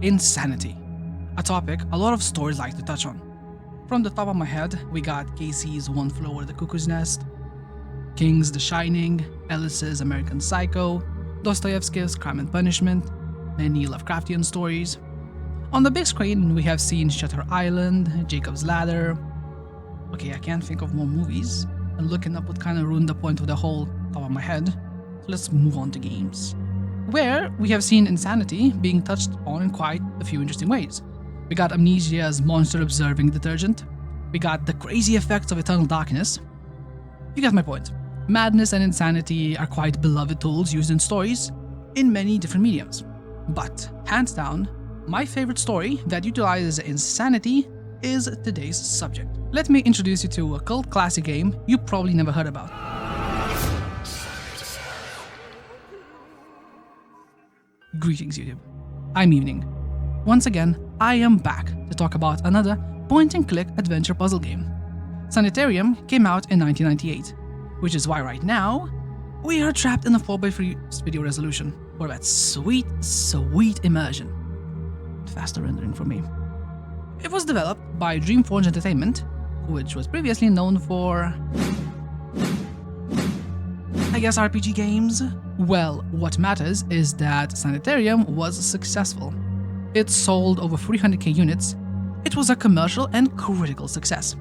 insanity, a topic a lot of stories like to touch on. From the top of my head, we got Casey's One Flew Over the Cuckoo's Nest, King's The Shining, Ellis's American Psycho, Dostoevsky's Crime and Punishment, many Lovecraftian stories. On the big screen, we have seen Shutter Island, Jacob's Ladder. Okay, I can't think of more movies, and looking up would kind of ruin the point of the whole top of my head. So let's move on to games, where we have seen insanity being touched on in quite a few interesting ways. We got Amnesia's monster-observing detergent. We got the crazy effects of Eternal Darkness. You get my point. Madness and insanity are quite beloved tools used in stories in many different mediums. But, hands down, my favorite story that utilizes insanity is today's subject. Let me introduce you to a cult classic game you probably never heard about. Greetings, YouTube. I'm Evening. Once again, I am back to talk about another point-and-click adventure puzzle game. Sanitarium came out in 1998, which is why right now, we are trapped in a 4x3 video resolution for that sweet, sweet immersion. Faster rendering for me. It was developed by Dreamforge Entertainment, which was previously known for, I guess, RPG games? Well, what matters is that Sanitarium was successful. It sold over 300k units. It was a commercial and critical success.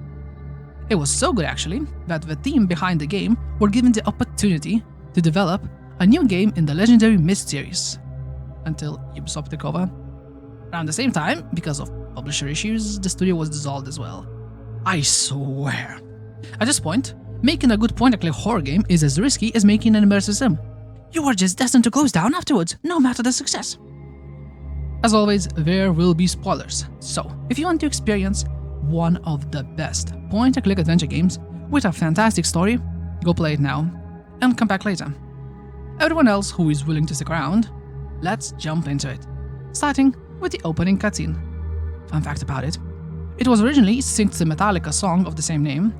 It was so good actually that the team behind the game were given the opportunity to develop a new game in the legendary Myst series, until Ubisoft took over. Around the same time, because of publisher issues, the studio was dissolved as well. I swear. At this point, making a good point-and-click horror game is as risky as making an immersive sim. You are just destined to close down afterwards, no matter the success. As always, there will be spoilers, so if you want to experience one of the best point-and-click adventure games with a fantastic story, go play it now and come back later. Everyone else who is willing to stick around, let's jump into it, starting with the opening cutscene. Fun fact about it, it was originally synced to the Metallica song of the same name,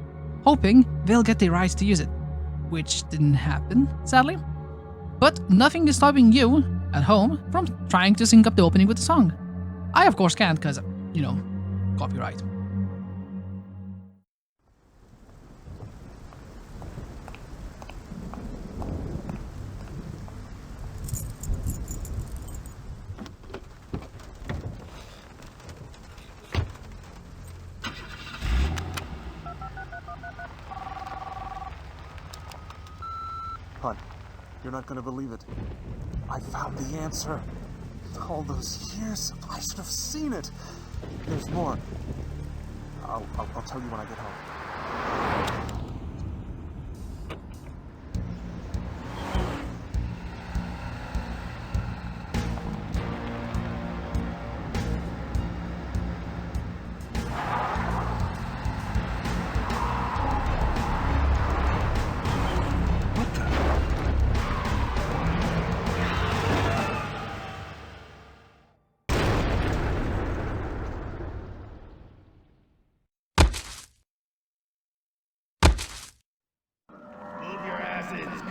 hoping they'll get the rights to use it, which didn't happen, sadly. But nothing is stopping you, at home, from trying to sync up the opening with the song. I of course can't, cause, copyright. Hon, you're not gonna believe it. I found the answer. All those years, I should have seen it. There's more. I'll tell you when I get home.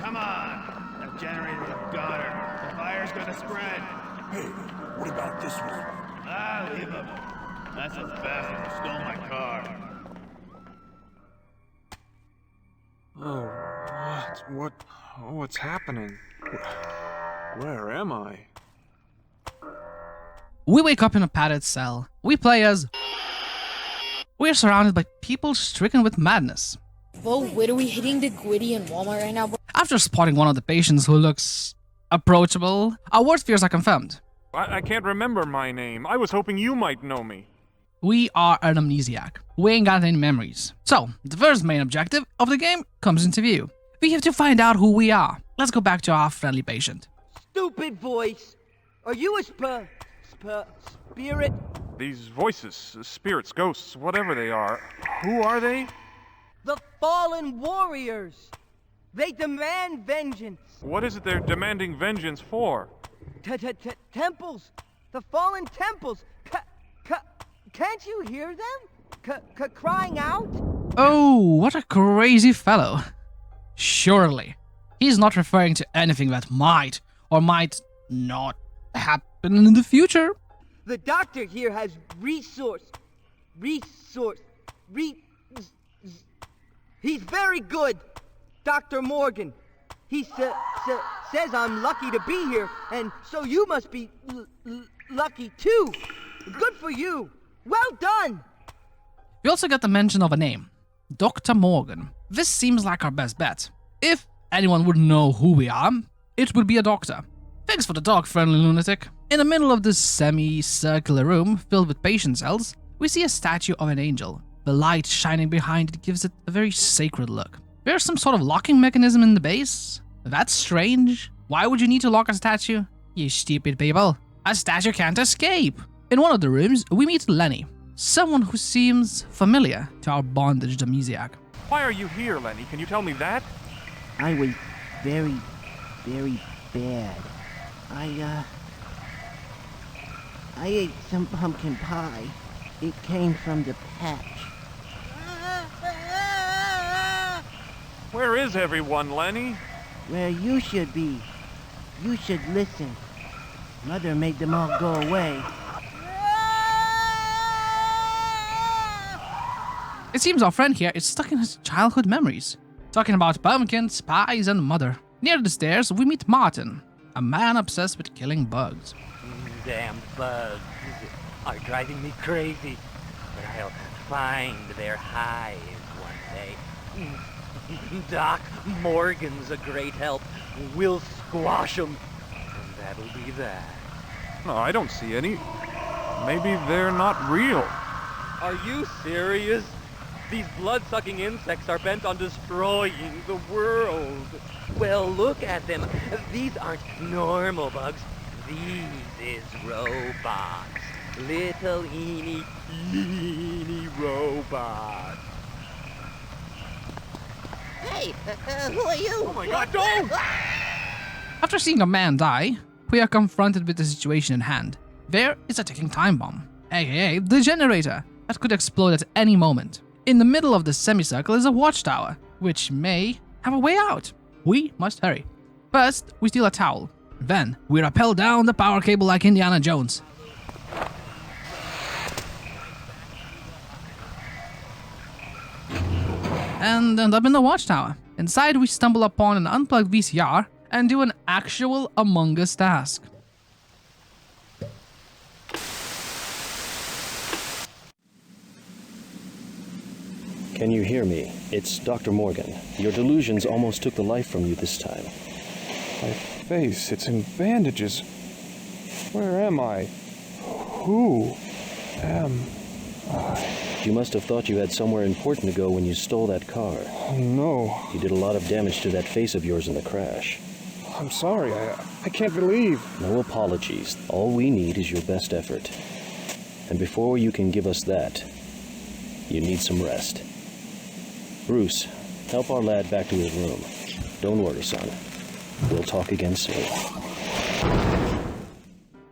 Come on! That generator's got her. The fire's gonna spread. Hey, what about this one? Ah, leave him. That's a bastard who stole my car. Oh, what's happening? Where am I? We wake up in a padded cell. We play as... We're surrounded by people stricken with madness. Whoa, what are we hitting the Gwitty in Walmart right now? After spotting one of the patients who looks approachable, our worst fears are confirmed. I can't remember my name. I was hoping you might know me. We are an amnesiac. We ain't got any memories. So, the first main objective of the game comes into view. We have to find out who we are. Let's go back to our friendly patient. Stupid voice! Are you a spirit? These voices, spirits, ghosts, whatever they are, who are they? The fallen warriors! They demand vengeance! What is it they're demanding vengeance for? Temples! The fallen temples! Can't you hear them? Crying out? Oh, what a crazy fellow. Surely, he's not referring to anything that might or might not happen in the future. The doctor here has he's very good, Dr. Morgan. He says I'm lucky to be here, and so you must be lucky too. Good for you. Well done. We also get the mention of a name, Dr. Morgan. This seems like our best bet. If anyone would know who we are, it would be a doctor. Thanks for the talk, friendly lunatic. In the middle of this semi-circular room filled with patient cells, we see a statue of an angel. The light shining behind it gives it a very sacred look. There's some sort of locking mechanism in the base? That's strange. Why would you need to lock a statue? You stupid people. A statue can't escape. In one of the rooms, we meet Lenny, someone who seems familiar to our bondage amnesiac. Why are you here, Lenny? Can you tell me that? I was very, very bad. I ate some pumpkin pie. It came from the patch. Where is everyone, Lenny? Where you should be. You should listen. Mother made them all go away. It seems our friend here is stuck in his childhood memories, talking about pumpkins, pies, and mother. Near the stairs, we meet Martin, a man obsessed with killing bugs. Damn bugs are driving me crazy, but I'll find their hive one day. Doc Morgan's a great help. We'll squash them, and that'll be that. No, I don't see any. Maybe they're not real. Are you serious? These blood-sucking insects are bent on destroying the world. Well, look at them. These aren't normal bugs. These is robots. Little eeny robots. Hey, who are you? Oh my god, don't! After seeing a man die, we are confronted with the situation in hand. There is a ticking time bomb, aka the generator, that could explode at any moment. In the middle of the semicircle is a watchtower, which may have a way out. We must hurry. First, we steal a towel. Then, we rappel down the power cable like Indiana Jones. And end up in the watchtower. Inside, we stumble upon an unplugged VCR and do an actual Among Us task. Can you hear me? It's Dr. Morgan. Your delusions almost took the life from you this time. My face, it's in bandages. Where am I? Who am I? You must have thought you had somewhere important to go when you stole that car. Oh, no. You did a lot of damage to that face of yours in the crash. I'm sorry, I can't believe. No apologies. All we need is your best effort. And before you can give us that, you need some rest. Bruce, help our lad back to his room. Don't worry, son. We'll talk again soon.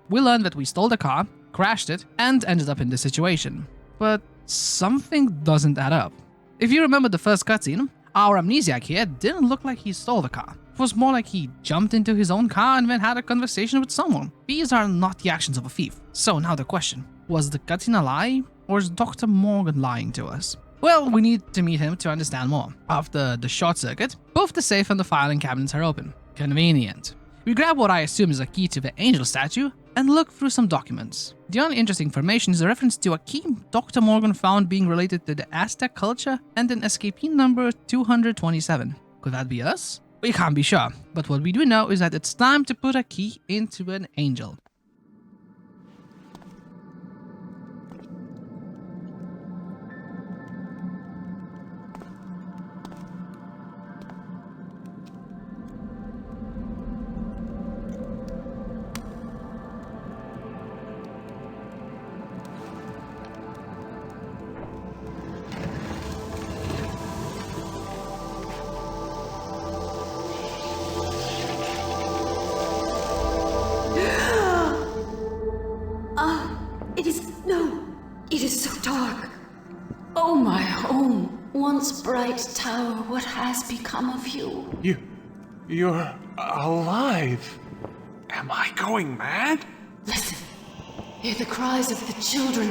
We learned that we stole the car, crashed it, and ended up in this situation. But something doesn't add up. If you remember the first cutscene, our amnesiac here didn't look like he stole the car. It was more like he jumped into his own car and then had a conversation with someone. These are not the actions of a thief. So now the question, was the cutscene a lie, or is Dr. Morgan lying to us? Well, we need to meet him to understand more. After the short circuit, both the safe and the filing cabinets are open. Convenient. We grab what I assume is a key to the angel statue and look through some documents. The only interesting information is a reference to a key Dr. Morgan found being related to the Aztec culture and an escapee number 227. Could that be us? We can't be sure, but what we do know is that it's time to put a key into an angel. It is so dark. Oh, my home, once bright tower, what has become of you? You're alive. Am I going mad? Listen. Hear the cries of the children.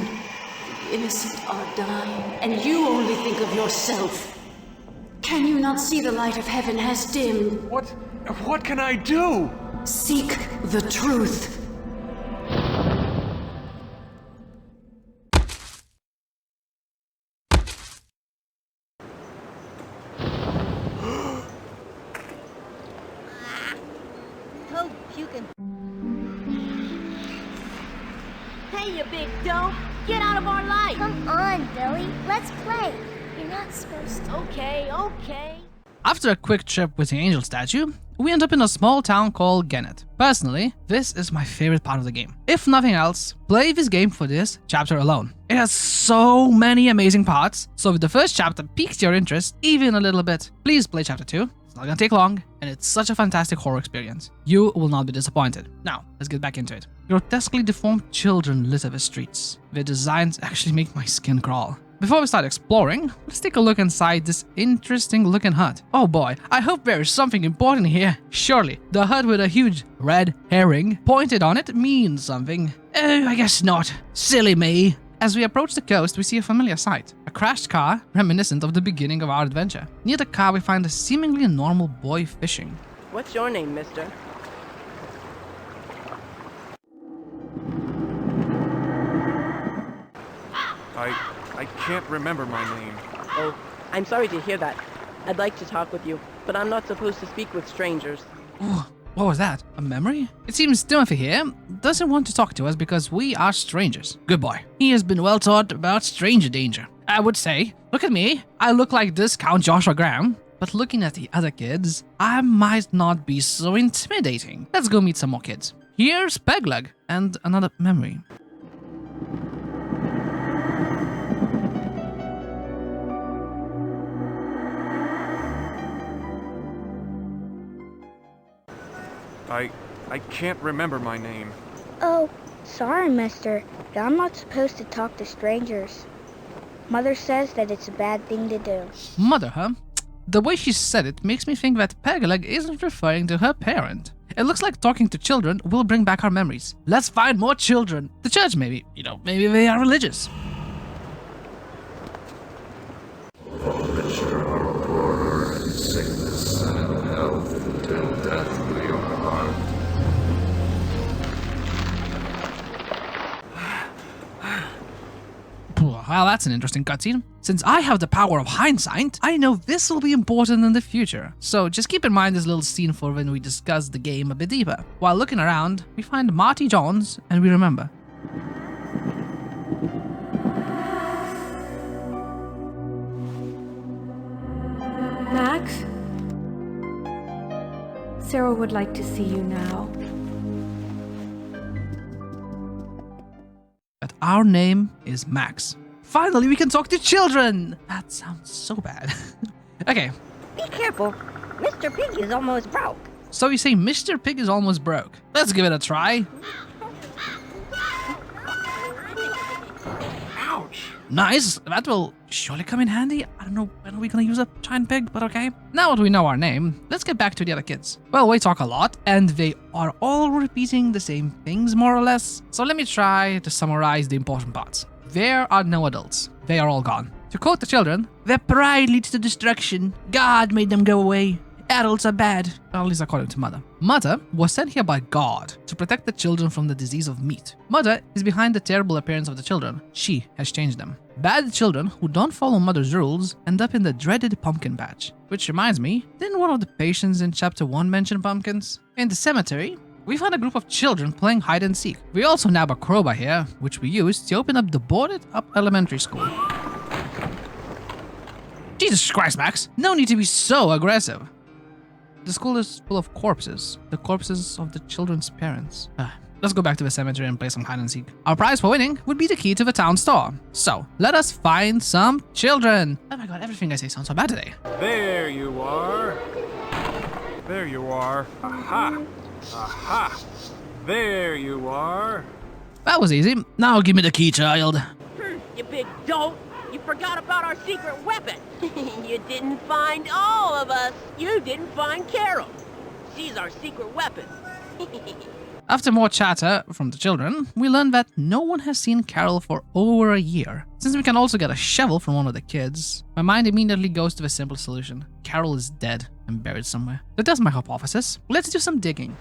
The innocent are dying, and you only think of yourself. Can you not see the light of heaven has dimmed? What can I do? Seek the truth. Oh, puking. Hey, you big dope! Get out of our light! Come on, Billy. Let's play. You're not supposed to. Okay. After a quick trip with the angel statue, we end up in a small town called Gannett. Personally, this is my favorite part of the game. If nothing else, play this game for this chapter alone. It has so many amazing parts, so if the first chapter piques your interest even a little bit, please play chapter 2. It's not gonna take long, and it's such a fantastic horror experience. You will not be disappointed. Now, let's get back into it. Grotesquely deformed children litter the streets. Their designs actually make my skin crawl. Before we start exploring, let's take a look inside this interesting looking hut. Oh boy, I hope there is something important here. Surely, the hut with a huge red herring pointed on it means something. Oh, I guess not. Silly me. As we approach the coast, we see a familiar sight. A crashed car, reminiscent of the beginning of our adventure. Near the car, we find a seemingly normal boy fishing. What's your name, mister? I can't remember my name. Oh, I'm sorry to hear that. I'd like to talk with you, but I'm not supposed to speak with strangers. Ooh, what was that? A memory? It seems Timothy here doesn't want to talk to us because we are strangers. Good boy. He has been well taught about stranger danger. I would say, look at me. I look like this Count Joshua Graham. But looking at the other kids, I might not be so intimidating. Let's go meet some more kids. Here's Pegleg and another memory. I can't remember my name. Oh, sorry, mister, but I'm not supposed to talk to strangers. Mother says that it's a bad thing to do. Mother, huh? The way she said it makes me think that Pegleg isn't referring to her parent. It looks like talking to children will bring back our memories. Let's find more children. The church, maybe. Maybe they are religious. Richer are poorer in sickness and in health, till death do your heart. Well, that's an interesting cutscene. Since I have the power of hindsight, I know this will be important in the future. So just keep in mind this little scene for when we discuss the game a bit deeper. While looking around, we find Marty Jones and we remember. Max? Sarah would like to see you now. But our name is Max. Finally, we can talk to children! That sounds so bad. Okay. Be careful. Mr. Pig is almost broke. So you say Mr. Pig is almost broke. Let's give it a try. Ouch! Nice. That will surely come in handy. I don't know when are we gonna use a giant pig, but okay. Now that we know our name, let's get back to the other kids. Well, we talk a lot, and they are all repeating the same things more or less. So let me try to summarize the important parts. There are no adults. They are all gone. To quote the children, their pride leads to destruction. God made them go away. Adults are bad, at least according to Mother. Mother was sent here by God to protect the children from the disease of meat. Mother is behind the terrible appearance of the children. She has changed them. Bad children who don't follow Mother's rules end up in the dreaded pumpkin patch. Which reminds me, didn't one of the patients in chapter 1 mention pumpkins? In the cemetery, we found a group of children playing hide and seek. We also nab a crowbar here, which we used to open up the boarded up elementary school. Jesus Christ, Max! No need to be so aggressive. The school is full of corpses. The corpses of the children's parents. Let's go back to the cemetery and play some hide and seek. Our prize for winning would be the key to the town store. So, let us find some children. Oh my god, everything I say sounds so bad today. There you are. There you are. Aha! Aha! There you are. That was easy. Now give me the key, child. You big dope! You forgot about our secret weapon! You didn't find all of us! You didn't find Carol! She's our secret weapon! After more chatter from the children, we learn that no one has seen Carol for over a year. Since we can also get a shovel from one of the kids, my mind immediately goes to the simple solution. Carol is dead and buried somewhere. That is my hypothesis. Let's do some digging.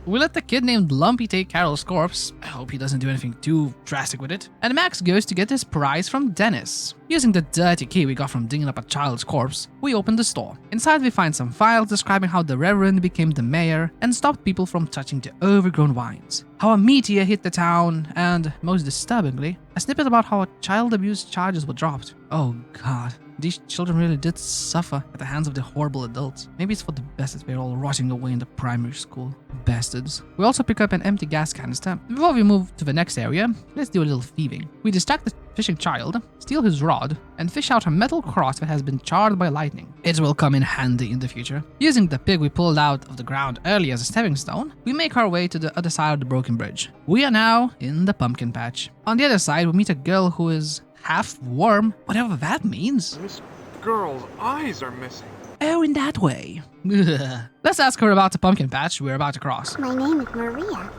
We let the kid named Lumpy take Carol's corpse. I hope he doesn't do anything too drastic with it. And Max goes to get his prize from Dennis. Using the dirty key we got from digging up a child's corpse, we open the store. Inside we find some files describing how the Reverend became the mayor and stopped people from touching the overgrown vines. How a meteor hit the town, and, most disturbingly, a snippet about how child abuse charges were dropped. Oh god. These children really did suffer at the hands of the horrible adults. Maybe it's for the best that we're all rotting away in the primary school. Bastards. We also pick up an empty gas canister. Before we move to the next area, let's do a little thieving. We distract the fishing child, steal his rod, and fish out a metal cross that has been charred by lightning. It will come in handy in the future. Using the pig we pulled out of the ground earlier as a stepping stone, we make our way to the other side of the broken bridge. We are now in the pumpkin patch. On the other side, we meet a girl who is half worm, whatever that means. This girl's eyes are missing. Oh, in that way. Let's ask her about the pumpkin patch we're about to cross. My name is Maria.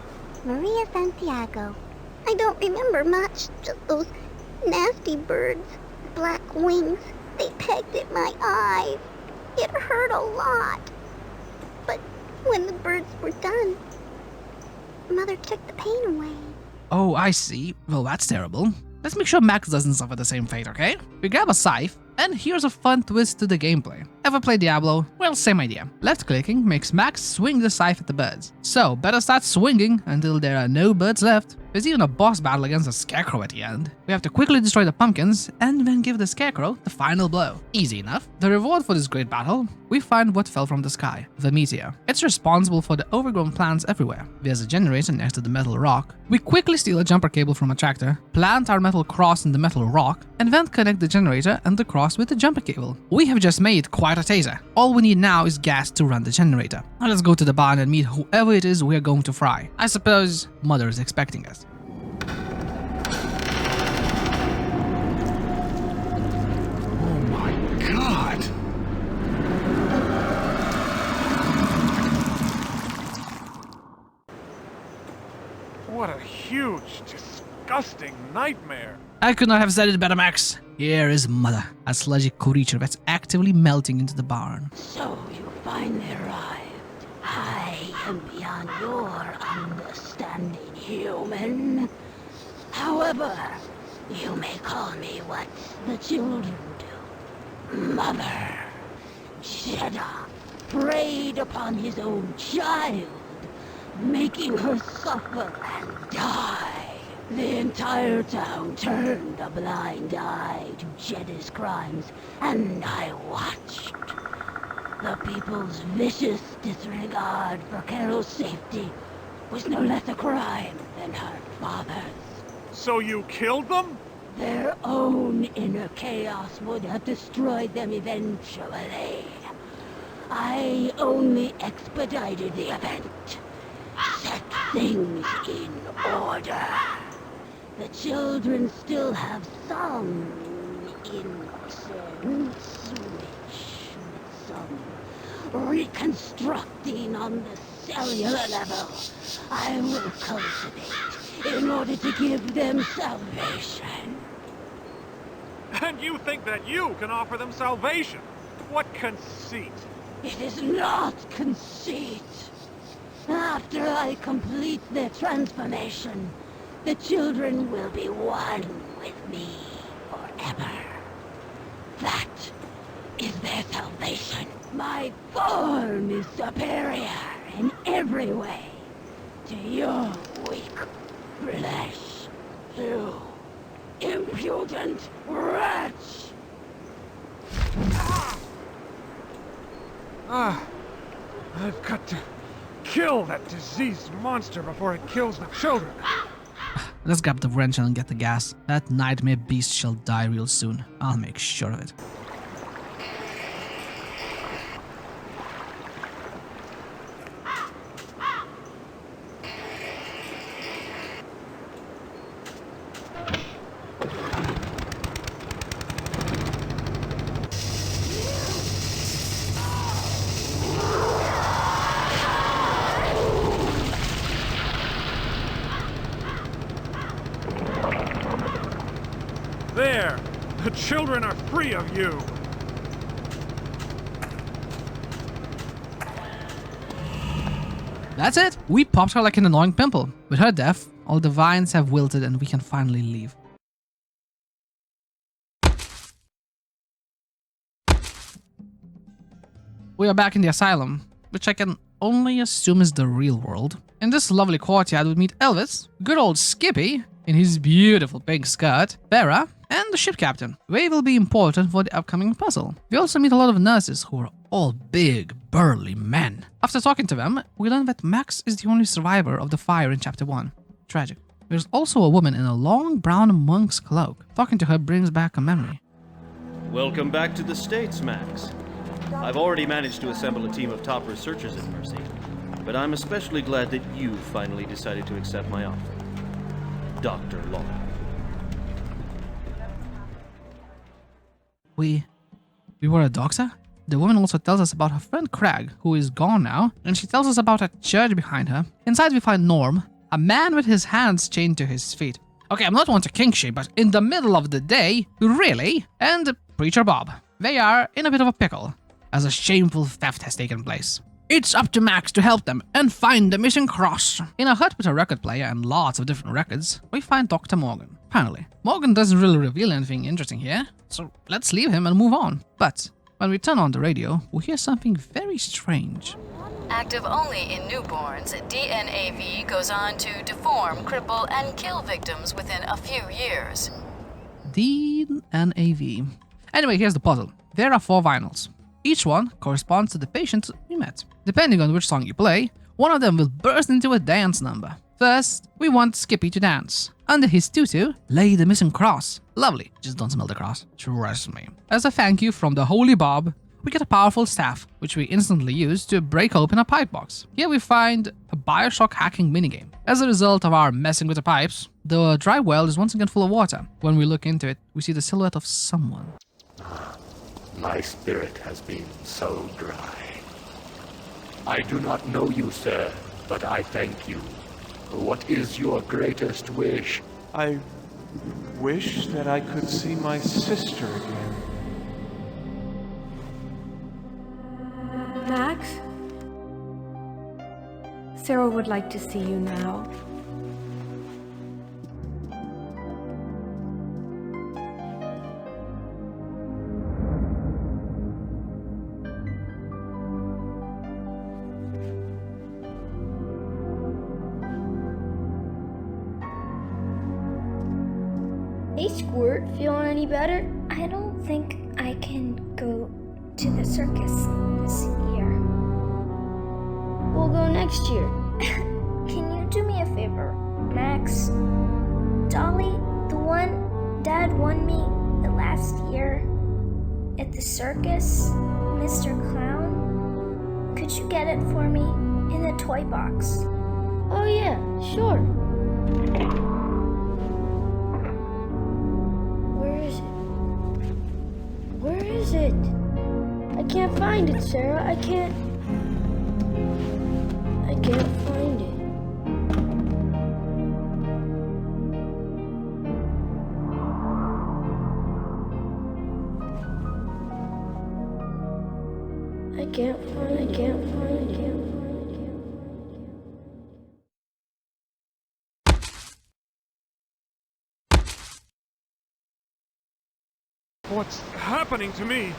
Maria Santiago. I don't remember much, just those nasty birds, black wings. They pecked at my eyes. It hurt a lot. But when the birds were done, Mother took the pain away. Oh, I see. Well, that's terrible. Let's make sure Max doesn't suffer the same fate, okay? We grab a scythe, and here's a fun twist to the gameplay. Ever played Diablo? Well, same idea. Left-clicking makes Max swing the scythe at the birds. So, better start swinging until there are no birds left. There's even a boss battle against a scarecrow at the end. We have to quickly destroy the pumpkins, and then give the scarecrow the final blow. Easy enough. The reward for this great battle, we find what fell from the sky, the meteor. It's responsible for the overgrown plants everywhere. There's a generator next to the metal rock. We quickly steal a jumper cable from a tractor, plant our metal cross in the metal rock, and then connect the generator and the cross with the jumper cable. We have just made quite a taser. All we need now is gas to run the generator. Now let's go to the barn and meet whoever it is we're going to fry. I suppose Mother is expecting us. God! What a huge, disgusting nightmare. I could not have said it better, Max. Here is Mother, a sludgy creature that's actively melting into the barn. So you finally arrived. I am beyond your understanding, human. However, you may call me what the children do. Mother. Jeddah preyed upon his own child, making her suffer and die. The entire town turned a blind eye to Jeddah's crimes, and I watched. The people's vicious disregard for Carol's safety was no less a crime than her father's. So you killed them? Their own inner chaos would have destroyed them eventually. I only expedited the event, set things in order. The children still have some innocence, which, with some reconstructing on the cellular level, I will cultivate in order to give them salvation. And you think that you can offer them salvation? What conceit! It is not conceit. After I complete their transformation, the children will be one with me forever. That is their salvation. My form is superior in every way to your weak flesh. You impudent wretch! I've got to kill that diseased monster before it kills the children. Let's grab the wrench and get the gas. That nightmare beast shall die real soon. I'll make sure of it. The children are free of you! That's it! We popped her like an annoying pimple. With her death, all the vines have wilted and we can finally leave. We are back in the asylum, which I can only assume is the real world. In this lovely courtyard we meet Elvis, good old Skippy in his beautiful pink skirt, Vera, and the ship captain. They will be important for the upcoming puzzle. We also meet a lot of nurses who are all big, burly men. After talking to them, we learn that Max is the only survivor of the fire in chapter 1. Tragic. There's also a woman in a long brown monk's cloak. Talking to her brings back a memory. Welcome back to the States, Max. I've already managed to assemble a team of top researchers in Mercy, but I'm especially glad that you finally decided to accept my offer. Dr. Law. We were a doctor? The woman also tells us about her friend Craig, who is gone now, and she tells us about a church behind her. Inside we find Norm, a man with his hands chained to his feet. Okay, I'm not one to kink shame, but in the middle of the day, really? And Preacher Bob. They are in a bit of a pickle, as a shameful theft has taken place. It's up to Max to help them and find the missing cross. In a hut with a record player and lots of different records, we find Dr. Morgan. Apparently, Morgan doesn't really reveal anything interesting here, so let's leave him and move on. But when we turn on the radio, we hear something very strange. Active only in newborns, DNAV goes on to deform, cripple, and kill victims within a few years. DNAV. Anyway, here's the puzzle. There are 4 vinyls. Each one corresponds to the patient we met. Depending on which song you play, one of them will burst into a dance number. First, we want Skippy to dance. Under his tutu, lay the missing cross. Lovely, just don't smell the cross. Trust me. As a thank you from the Holy Bob, we get a powerful staff, which we instantly use to break open a pipe box. Here we find a Bioshock hacking minigame. As a result of our messing with the pipes, the dry well is once again full of water. When we look into it, we see the silhouette of someone. My spirit has been so dry. I do not know you, sir, but I thank you. What is your greatest wish? I wish that I could see my sister again. Max? Sarah would like to see you now. Hey, Squirt, feeling any better? I don't think I can go to the circus this year. We'll go next year. Can you do me a favor, Max? Dolly, the one Dad won me the last year at the circus, Mr. Clown, could you get it for me in the toy box? Oh yeah, sure. Where is it? I can't find it, Sarah. I can't find it. I can't find it. What's happening to me?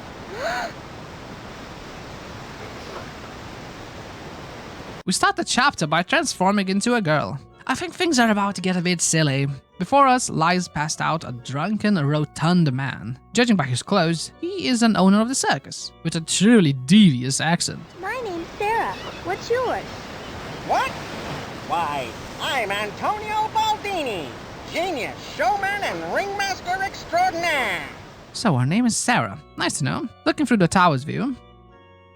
We start the chapter by transforming into a girl. I think things are about to get a bit silly. Before us lies passed out a drunken, rotund man. Judging by his clothes, he is an owner of the circus, with a truly devious accent. My name's Sarah. What's yours? What? Why, I'm Antonio Baldini, genius, showman, and ringmaster extraordinaire. So her name is Sarah. Nice to know. Looking through the tower's view,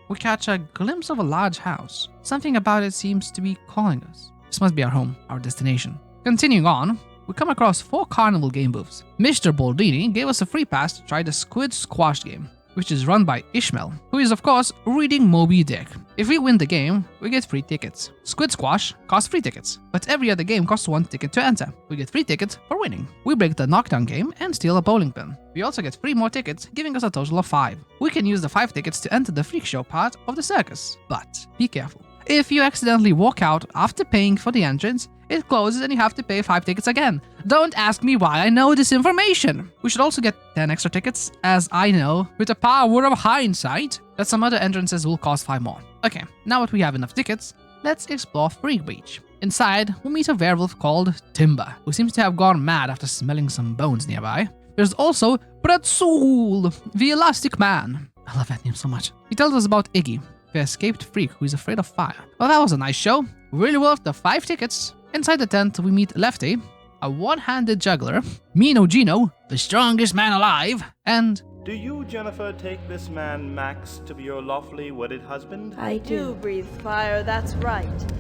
we catch a glimpse of a large house. Something about it seems to be calling us. This must be our home, our destination. Continuing on, we come across 4 carnival game booths. Mr. Baldini gave us a free pass to try the Squid Squash game. which is run by Ishmael, who is of course reading Moby Dick. If we win the game, we get free tickets. Squid Squash costs free tickets, but every other game costs 1 ticket to enter. We get free tickets for winning. We break the knockdown game and steal a bowling pin. We also get 3 more tickets, giving us a total of 5. We can use the 5 tickets to enter the freak show part of the circus, but be careful. If you accidentally walk out after paying for the entrance, it closes and you have to pay 5 tickets again. Don't ask me why I know this information. We should also get 10 extra tickets, as I know, with the power of hindsight, that some other entrances will cost 5 more. Okay, now that we have enough tickets, let's explore Freak Beach. Inside, we meet a werewolf called Timber, who seems to have gone mad after smelling some bones nearby. There's also Pretzel, the Elastic Man. I love that name so much. He tells us about Iggy, the escaped freak who is afraid of fire. Well, that was a nice show. Really worth the 5 tickets. Inside the tent, we meet Lefty, a one-handed juggler, Mino Gino, the strongest man alive, and... Do you, Jennifer, take this man, Max, to be your lawfully wedded husband? I do breathe fire, that's right.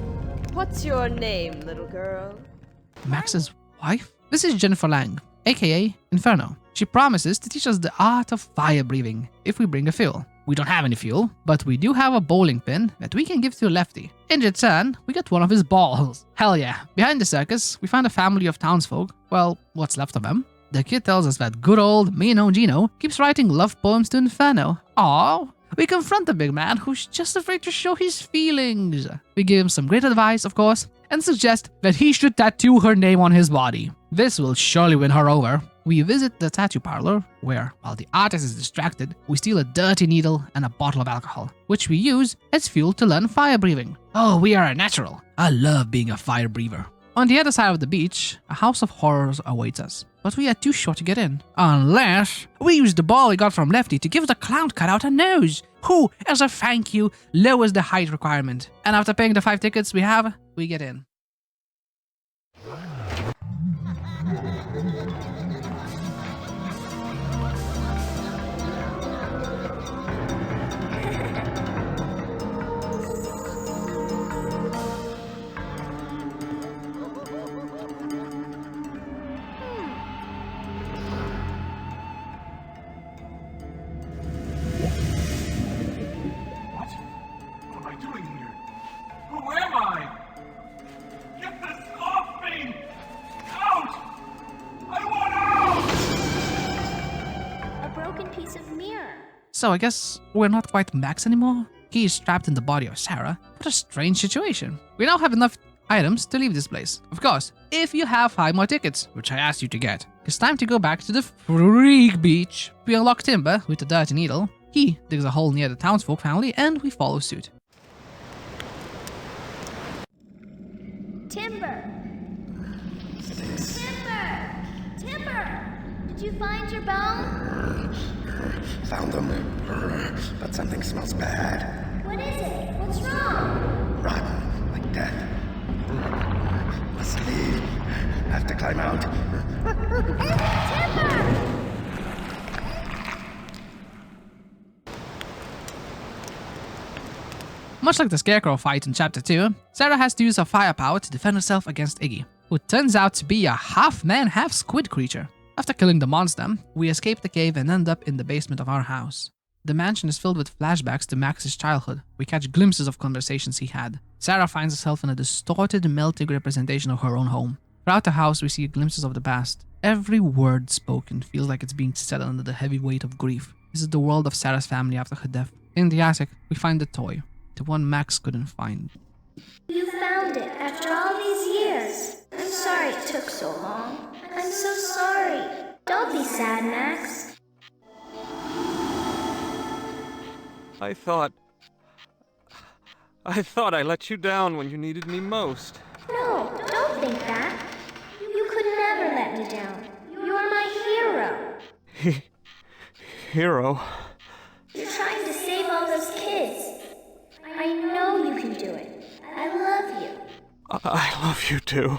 What's your name, little girl? Max's wife? This is Jennifer Lang, aka Inferno. She promises to teach us the art of fire breathing if we bring a fuel. We don't have any fuel, but we do have a bowling pin that we can give to Lefty. In return, we get one of his balls. Hell yeah. Behind the circus, we find a family of townsfolk. Well, what's left of them. The kid tells us that good old Mino Gino keeps writing love poems to Inferno. Aww. We confront the big man who's just afraid to show his feelings. We give him some great advice, of course, and suggest that he should tattoo her name on his body. This will surely win her over. We visit the tattoo parlor, where, while the artist is distracted, we steal a dirty needle and a bottle of alcohol, which we use as fuel to learn fire breathing. Oh, we are a natural. I love being a fire breather. On the other side of the beach, a house of horrors awaits us, but we are too short to get in. Unless we use the ball we got from Lefty to give the clown cutout a nose, who, as a thank you, lowers the height requirement. And after paying the 5 tickets we have, we get in. So I guess we're not quite Max anymore. He is trapped in the body of Sarah. What a strange situation. We now have enough items to leave this place. Of course, if you have 5 more tickets, which I asked you to get. It's time to go back to the Freak Beach. We unlock Timber with the dirty needle. He digs a hole near the townsfolk family and we follow suit. Timber! Timber! Timber! Did you find your bone? Found them, but something smells bad. What is it? What's wrong? Rotten, like death. Let's leave. Have to climb out. Timber! Much like the Scarecrow fight in Chapter 2, Sarah has to use her firepower to defend herself against Iggy, who turns out to be a half-man, half-squid creature. After killing the monster, we escape the cave and end up in the basement of our house. The mansion is filled with flashbacks to Max's childhood. We catch glimpses of conversations he had. Sarah finds herself in a distorted, melting representation of her own home. Throughout the house, we see glimpses of the past. Every word spoken feels like it's being said under the heavy weight of grief. This is the world of Sarah's family after her death. In the attic, we find the toy, the one Max couldn't find. You found it after all these years. I'm sorry it took so long. I'm so sorry. Don't be sad, Max. I thought I let you down when you needed me most. No, don't think that. You could never let me down. You're my hero. Hero? You're trying to save all those kids. I know you can do it. I love you. I love you too.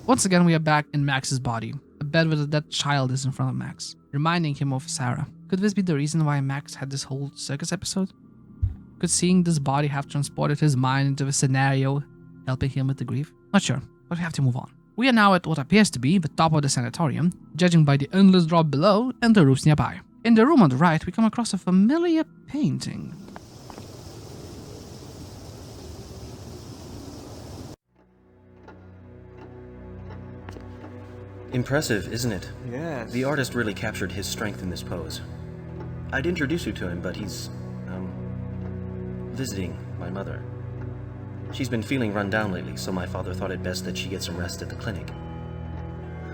Once again, we are back in Max's body. A bed with a dead child is in front of Max, reminding him of Sarah. Could this be the reason why Max had this whole circus episode? Could seeing this body have transported his mind into a scenario helping him with the grief? Not sure, but we have to move on. We are now at what appears to be the top of the sanatorium, judging by the endless drop below and the roofs nearby. In the room on the right, we come across a familiar painting. Impressive, isn't it? Yes. The artist really captured his strength in this pose. I'd introduce you to him, but he's, visiting my mother. She's been feeling run down lately, so my father thought it best that she get some rest at the clinic.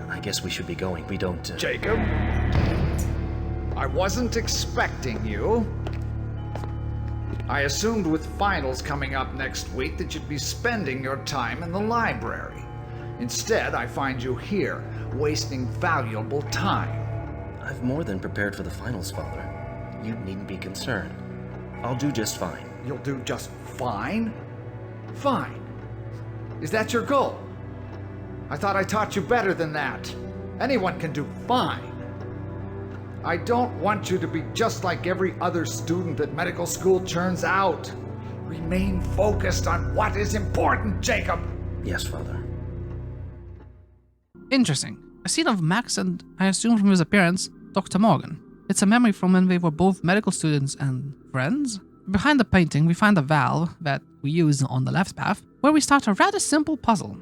I guess we should be going. We don't... Jacob? I wasn't expecting you. I assumed with finals coming up next week that you'd be spending your time in the library. Instead, I find you here, wasting valuable time. I've more than prepared for the finals, Father. You needn't be concerned. I'll do just fine. You'll do just fine? Fine. Is that your goal? I thought I taught you better than that. Anyone can do fine. I don't want you to be just like every other student that medical school churns out. Remain focused on what is important, Jacob. Yes, Father. Interesting. A scene of Max and, I assume from his appearance, Dr. Morgan. It's a memory from when they were both medical students and friends. Behind the painting, we find a valve that we use on the left path, where we start a rather simple puzzle.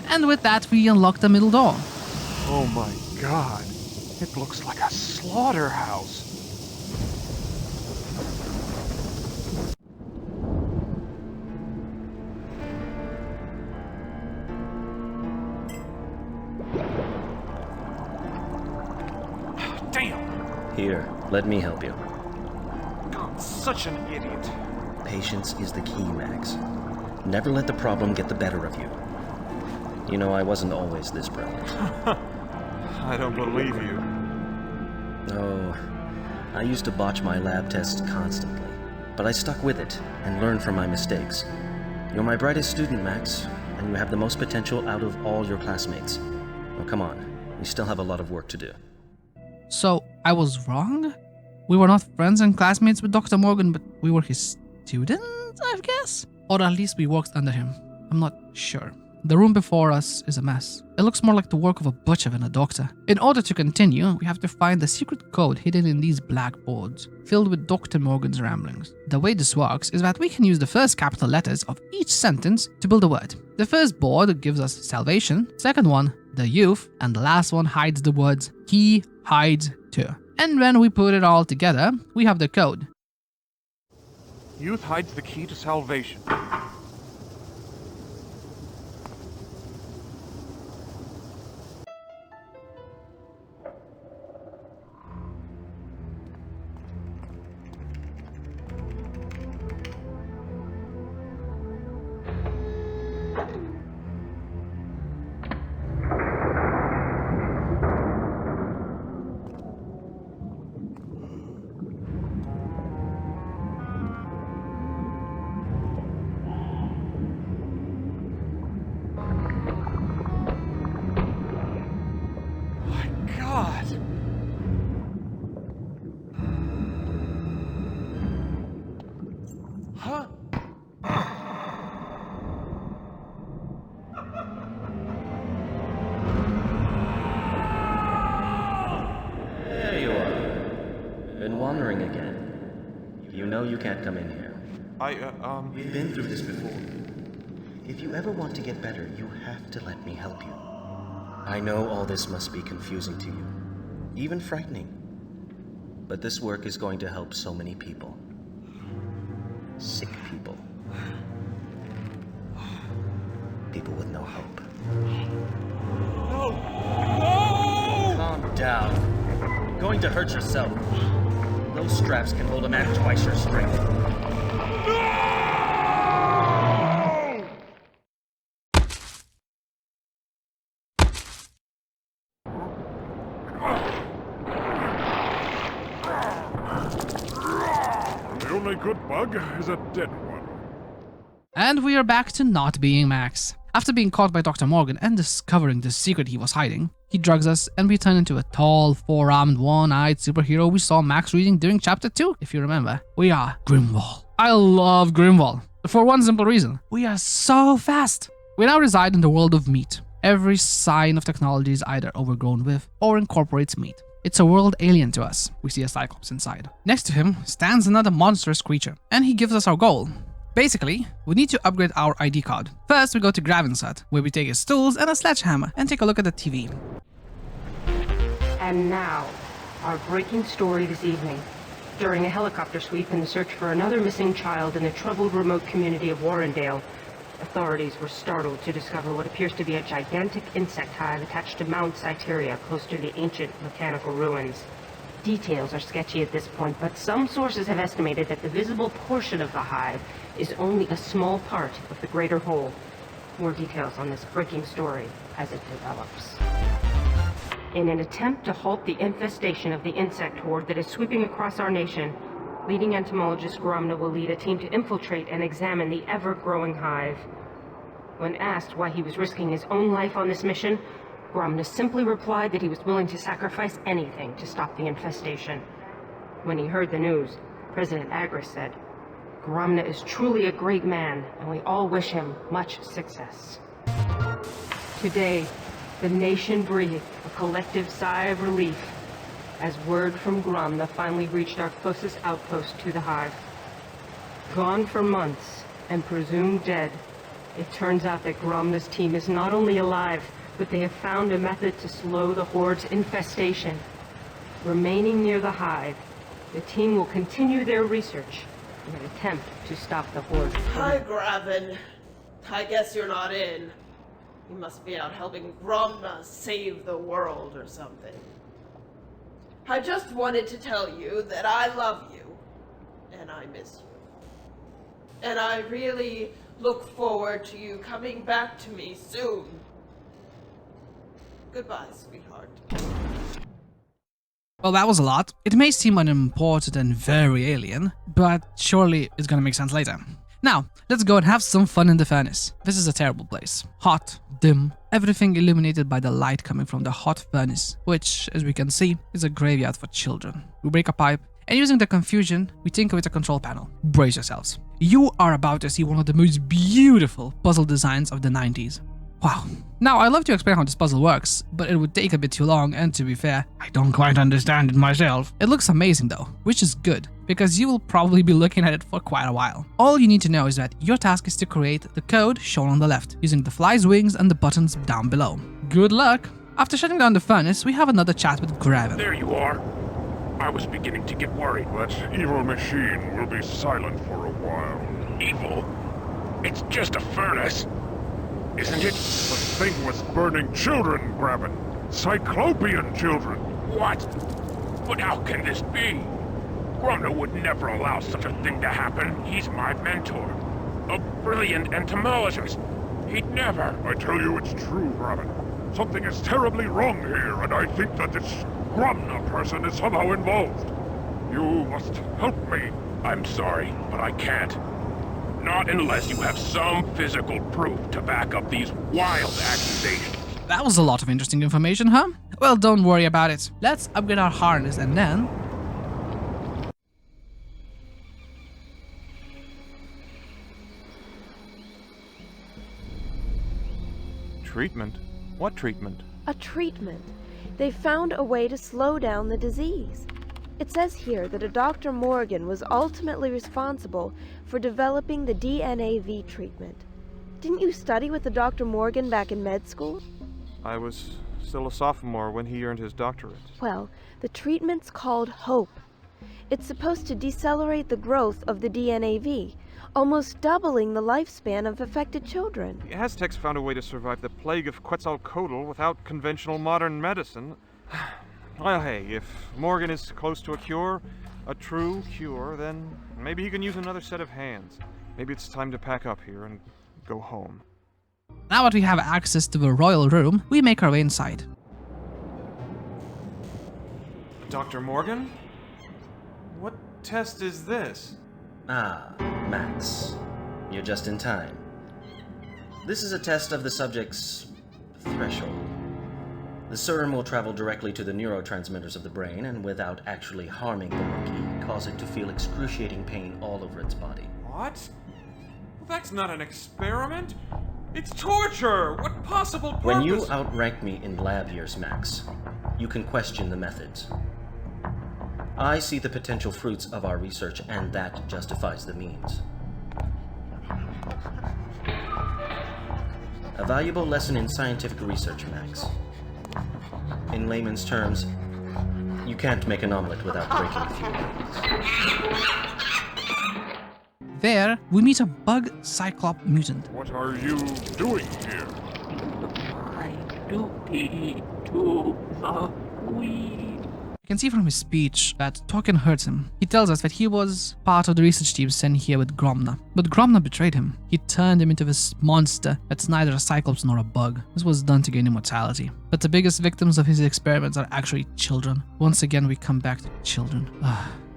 And with that, we unlock the middle door. Oh my god. It looks like a slaughterhouse. Damn! Here, let me help you. I'm such an idiot. Patience is the key, Max. Never let the problem get the better of you. You know, I wasn't always this brilliant. I don't believe you. Oh, I used to botch my lab tests constantly, but I stuck with it and learned from my mistakes. You're my brightest student, Max, and you have the most potential out of all your classmates. Oh, come on, we still have a lot of work to do. So, I was wrong? We were not friends and classmates with Dr. Morgan, but we were his students, I guess? Or at least we worked under him. I'm not sure. The room before us is a mess. It looks more like the work of a butcher than a doctor. In order to continue, we have to find the secret code hidden in these black boards, filled with Dr. Morgan's ramblings. The way this works is that we can use the first capital letters of each sentence to build a word. The first board gives us salvation, second one, the youth, and the last one hides the words, he hides too. And when we put it all together, we have the code. Youth hides the key to salvation. Huh? There you are. Been wandering again. You know you can't come in here. We've been through this before. If you ever want to get better, you have to let me help you. I know all this must be confusing to you, even frightening. But this work is going to help so many people. Sick people. People with no hope. No! No! Calm down. You're going to hurt yourself. Those straps can hold a man twice your strength. The only good bug is a dead one. And we are back to not being Max. After being caught by Dr. Morgan and discovering the secret he was hiding, he drugs us and we turn into a tall, four-armed, one-eyed superhero we saw Max reading during chapter 2, if you remember. We are Grimwall. I love Grimwall. For one simple reason. We are so fast. We now reside in the world of meat. Every sign of technology is either overgrown with or incorporates meat. It's a world alien to us. We see a Cyclops inside. Next to him stands another monstrous creature, and he gives us our goal. Basically, we need to upgrade our ID card. First, we go to Graven's hut, where we take his tools and a sledgehammer and take a look at the TV. And now, our breaking story this evening. During a helicopter sweep in the search for another missing child in the troubled remote community of Warrendale, authorities were startled to discover what appears to be a gigantic insect hive attached to Mount Cyteria close to the ancient mechanical ruins. Details are sketchy at this point, but some sources have estimated that the visible portion of the hive is only a small part of the greater whole. More details on this breaking story as it develops. In an attempt to halt the infestation of the insect horde that is sweeping across our nation, leading entomologist Gromna will lead a team to infiltrate and examine the ever-growing hive. When asked why he was risking his own life on this mission, Gromna simply replied that he was willing to sacrifice anything to stop the infestation. When he heard the news, President Agris said, "Gromna is truly a great man, and we all wish him much success." Today, the nation breathed a collective sigh of relief as word from Gromna finally reached our closest outpost to the hive. Gone for months and presumed dead, it turns out that Gromna's team is not only alive, but they have found a method to slow the horde's infestation. Remaining near the hive, the team will continue their research in an attempt to stop the horde. Hi, Graven. I guess you're not in. You must be out helping Gromna save the world or something. I just wanted to tell you that I love you, and I miss you. And I really look forward to you coming back to me soon. Goodbye, sweetheart. Well, that was a lot. It may seem unimportant and very alien, but surely it's gonna make sense later. Now, let's go and have some fun in the furnace. This is a terrible place. Hot, dim, everything illuminated by the light coming from the hot furnace, which, as we can see, is a graveyard for children. We break a pipe, and using the confusion, we tinker with the control panel. Brace yourselves. You are about to see one of the most beautiful puzzle designs of the 90s. Wow. Now, I'd love to explain how this puzzle works, but it would take a bit too long, and to be fair, I don't quite understand it myself. It looks amazing though, which is good, because you will probably be looking at it for quite a while. All you need to know is that your task is to create the code shown on the left, using the fly's wings and the buttons down below. Good luck! After shutting down the furnace, we have another chat with Graven. There you are. I was beginning to get worried. That evil machine will be silent for a while. Evil? It's just a furnace. Isn't it? The thing was burning children, Graven. Cyclopean children. What? But how can this be? Gromna would never allow such a thing to happen. He's my mentor. A brilliant entomologist. He'd never. I tell you it's true, Graven. Something is terribly wrong here, and I think that this Gromna person is somehow involved. You must help me. I'm sorry, but I can't. Not unless you have some physical proof to back up these wild accusations. That was a lot of interesting information, huh? Well, don't worry about it. Let's upgrade our harness and then... Treatment? What treatment? A treatment. They found a way to slow down the disease. It says here that a Dr. Morgan was ultimately responsible for developing the DNAV treatment. Didn't you study with the Dr. Morgan back in med school? I was still a sophomore when he earned his doctorate. Well, the treatment's called HOPE. It's supposed to decelerate the growth of the DNAV, almost doubling the lifespan of affected children. The Aztecs found a way to survive the plague of Quetzalcoatl without conventional modern medicine. Well, hey, if Morgan is close to a cure, a true cure, then maybe he can use another set of hands. Maybe it's time to pack up here and go home. Now that we have access to the royal room, we make our way inside. Dr. Morgan? What test is this? Ah, Max. You're just in time. This is a test of the subject's threshold. The serum will travel directly to the neurotransmitters of the brain and without actually harming the monkey, cause it to feel excruciating pain all over its body. What? Well, that's not an experiment. It's torture! What possible purpose? When you outrank me in lab years, Max, you can question the methods. I see the potential fruits of our research, and that justifies the means. A valuable lesson in scientific research, Max. In layman's terms, you can't make an omelet without breaking a few eggs. There, we meet a bug cyclop mutant. What are you doing here? My duty to the Queen. You can see from his speech that Token hurts him. He tells us that he was part of the research team sent here with Gromna. But Gromna betrayed him. He turned him into this monster that's neither a cyclops nor a bug. This was done to gain immortality. But the biggest victims of his experiments are actually children. Once again, we come back to children.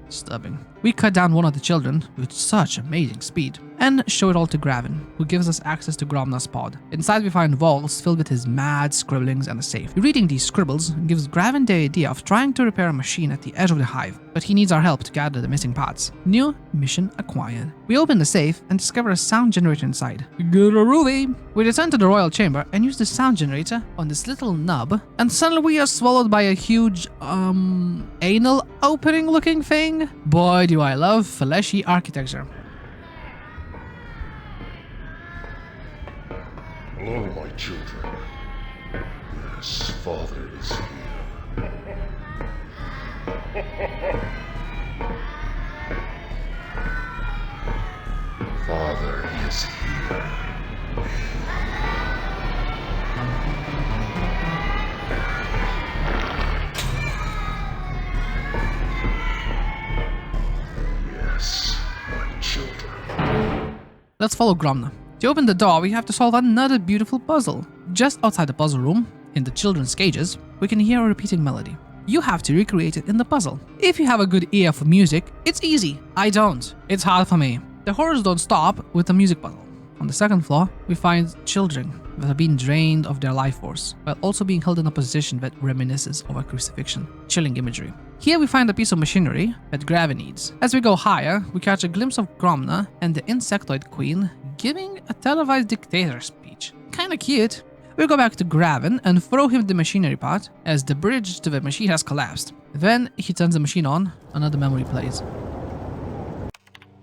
Disturbing. We cut down one of the children with such amazing speed and show it all to Gravin, who gives us access to Gromna's pod. Inside we find vaults filled with his mad scribblings and a safe. Reading these scribbles gives Gravin the idea of trying to repair a machine at the edge of the hive, but he needs our help to gather the missing parts. New mission acquired. We open the safe and discover a sound generator inside. Good-a-roovy! We return to the royal chamber and use the sound generator on this little nub, and suddenly we are swallowed by a huge, anal opening looking thing. Boy, do I love fleshy architecture. Hello, my children. Yes, Father is here. Father is here. Yes, my children. Let's follow Gromna. To open the door, we have to solve another beautiful puzzle. Just outside the puzzle room, in the children's cages, we can hear a repeating melody. You have to recreate it in the puzzle. If you have a good ear for music, it's easy. I don't. It's hard for me. The horrors don't stop with the music puzzle. On the second floor, we find children that are being drained of their life force, while also being held in a position that reminisces of a crucifixion. Chilling imagery. Here we find a piece of machinery that Gravin needs. As we go higher, we catch a glimpse of Gromna and the insectoid queen giving a televised dictator speech. Kinda cute. We go back to Gravin and throw him the machinery part as the bridge to the machine has collapsed. Then he turns the machine on, another memory plays.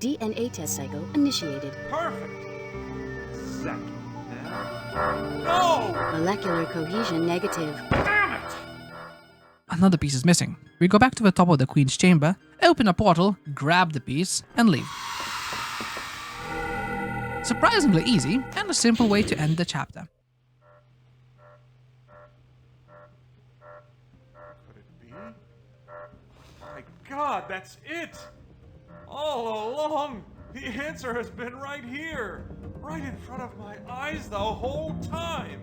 DNA test cycle initiated. Perfect! Second. No! Molecular cohesion negative. Damn it! Another piece is missing. We go back to the top of the Queen's chamber, open a portal, grab the piece, and leave. Surprisingly easy, and a simple way to end the chapter. Could it be? My God, that's it! All along, the answer has been right here, right in front of my eyes the whole time.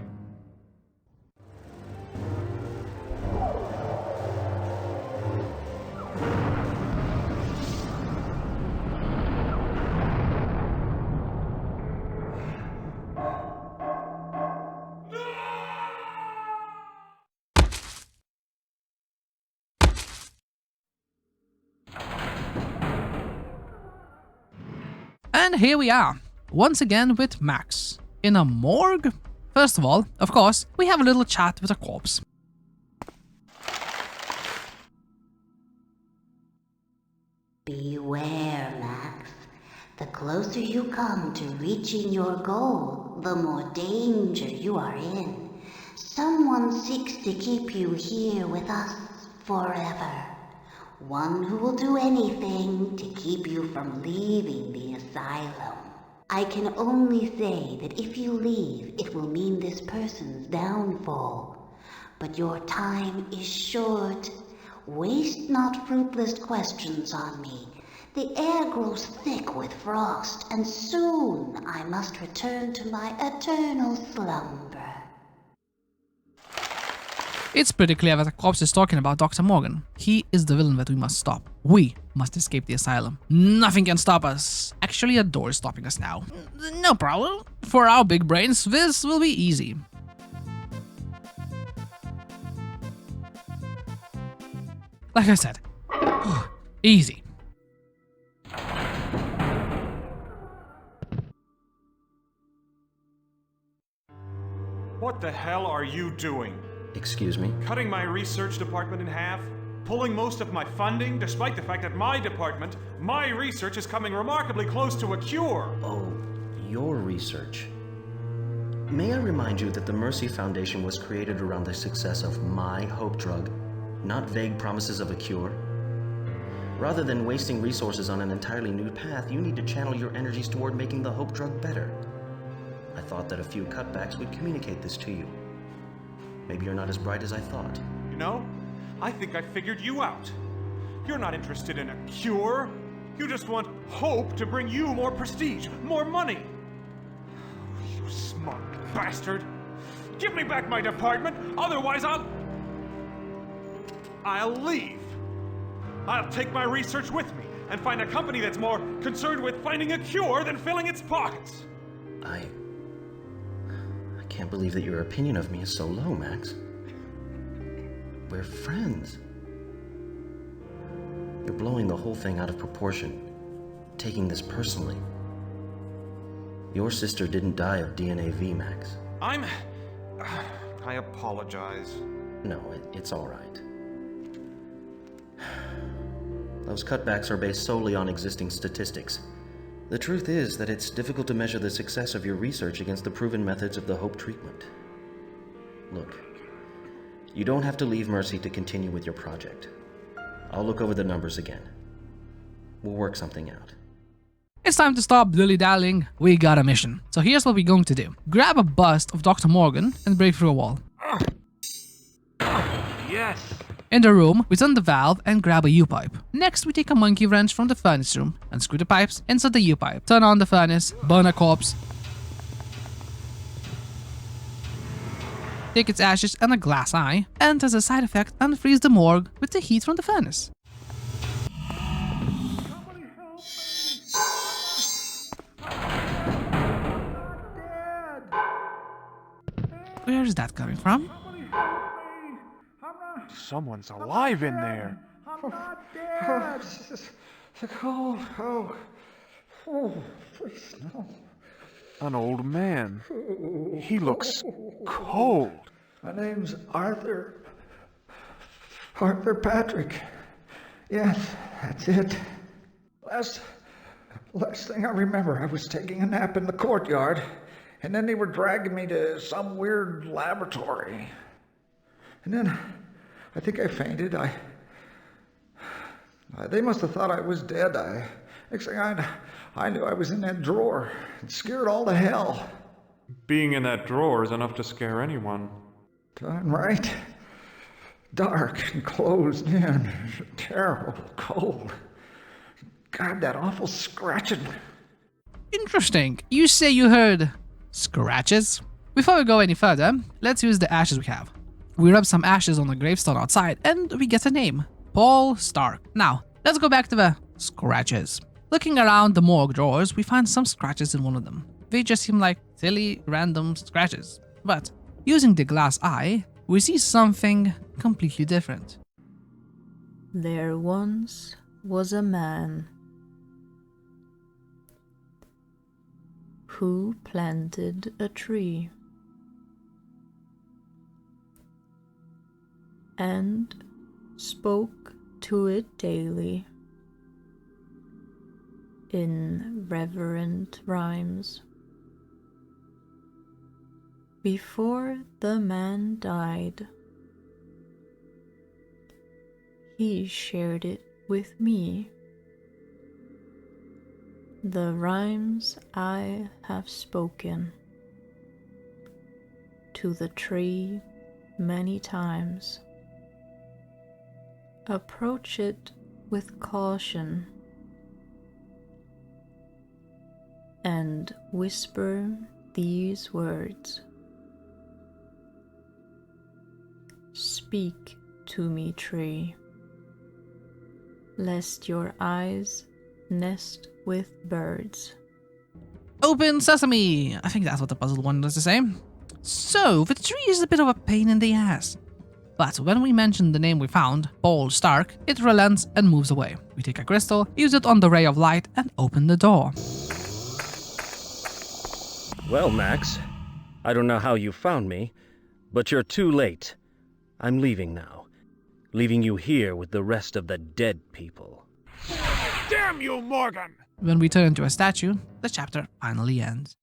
And here we are, once again with Max, in a morgue? First of all, of course, we have a little chat with a corpse. Beware, Max. The closer you come to reaching your goal, the more danger you are in. Someone seeks to keep you here with us forever. One who will do anything to keep you from leaving the asylum. I can only say that if you leave, it will mean this person's downfall. But your time is short. Waste not fruitless questions on me. The air grows thick with frost, and soon I must return to my eternal slumber. It's pretty clear that the corpse is talking about Dr. Morgan. He is the villain that we must stop. We must escape the asylum. Nothing can stop us. Actually, a door is stopping us now. No problem. For our big brains, this will be easy. Like I said, easy. What the hell are you doing? Excuse me? Cutting my research department in half? Pulling most of my funding, despite the fact that my department, my research is coming remarkably close to a cure? Oh, your research. May I remind you that the Mercy Foundation was created around the success of my hope drug, not vague promises of a cure? Rather than wasting resources on an entirely new path, you need to channel your energies toward making the hope drug better. I thought that a few cutbacks would communicate this to you. Maybe you're not as bright as I thought. You know, I think I figured you out. You're not interested in a cure. You just want hope to bring you more prestige, more money. You smart bastard. Give me back my department, otherwise I'll leave. I'll take my research with me and find a company that's more concerned with finding a cure than filling its pockets. I can't believe that your opinion of me is so low, Max. We're friends. You're blowing the whole thing out of proportion, taking this personally. Your sister didn't die of DNAV, Max. I apologize. No, it's all right. Those cutbacks are based solely on existing statistics. The truth is that it's difficult to measure the success of your research against the proven methods of the Hope treatment. Look, you don't have to leave Mercy to continue with your project. I'll look over the numbers again. We'll work something out. It's time to stop dilly-dallying. We got a mission. So here's what we're going to do. Grab a bust of Dr. Morgan and break through a wall. Yes! In the room, we turn the valve and grab a U-pipe. Next, we take a monkey wrench from the furnace room and screw the pipes inside the U-pipe. Turn on the furnace, burn a corpse, take its ashes and a glass eye, and as a side effect, unfreeze the morgue with the heat from the furnace. Where is that coming from? Someone's alive in there. I'm not dead. The cold. Oh, please no. An old man. He looks cold. My name's Arthur. Arthur Patrick. Yes, that's it. Last thing I remember, I was taking a nap in the courtyard, and then they were dragging me to some weird laboratory. And then I think I fainted. They must have thought I was dead. Next thing I knew I was in that drawer. It scared all to hell. Being in that drawer is enough to scare anyone. Darn right. Dark and closed in. Terrible cold. God, that awful scratching. Interesting. You say you heard scratches? Before we go any further, let's use the ashes we have. We rub some ashes on the gravestone outside and we get a name. Paul Stark. Now, let's go back to the scratches. Looking around the morgue drawers, we find some scratches in one of them. They just seem like silly, random scratches. But using the glass eye, we see something completely different. There once was a man who planted a tree and spoke to it daily in reverent rhymes. Before the man died, he shared it with me. The rhymes I have spoken to the tree many times. Approach it with caution and whisper these words. Speak to me, tree, lest your eyes nest with birds. Open sesame! I think that's what the puzzle wanted us to say. So, the tree is a bit of a pain in the ass. But when we mention the name we found, Ball Stark, it relents and moves away. We take a crystal, use it on the ray of light, and open the door. Well, Max, I don't know how you found me, but you're too late. I'm leaving now. Leaving you here with the rest of the dead people. Damn you, Morgan! When we turn into a statue, the chapter finally ends.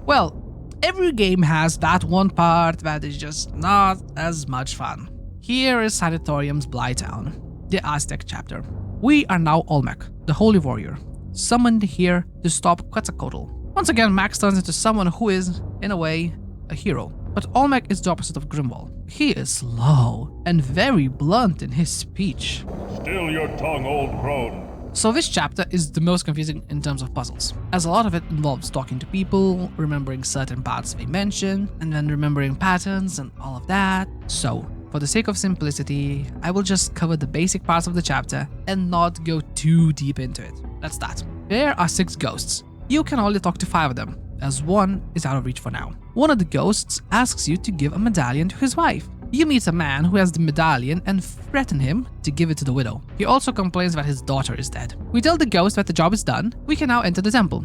Well, every game has that one part that is just not as much fun. Here is Sanatorium's Blytown, the Aztec chapter. We are now Olmec, the Holy Warrior, summoned here to stop Quetzalcoatl. Once again, Max turns into someone who is, in a way, a hero. But Olmec is the opposite of Grimwald. He is slow and very blunt in his speech. Still your tongue, old crone. So this chapter is the most confusing in terms of puzzles, as a lot of it involves talking to people, remembering certain parts they mention, and then remembering patterns and all of that. So, for the sake of simplicity, I will just cover the basic parts of the chapter and not go too deep into it. Let's start. There are 6 ghosts. You can only talk to 5 of them, as one is out of reach for now. One of the ghosts asks you to give a medallion to his wife. You meet a man who has the medallion and threaten him to give it to the widow. He also complains that his daughter is dead. We tell the ghost that the job is done. We can now enter the temple.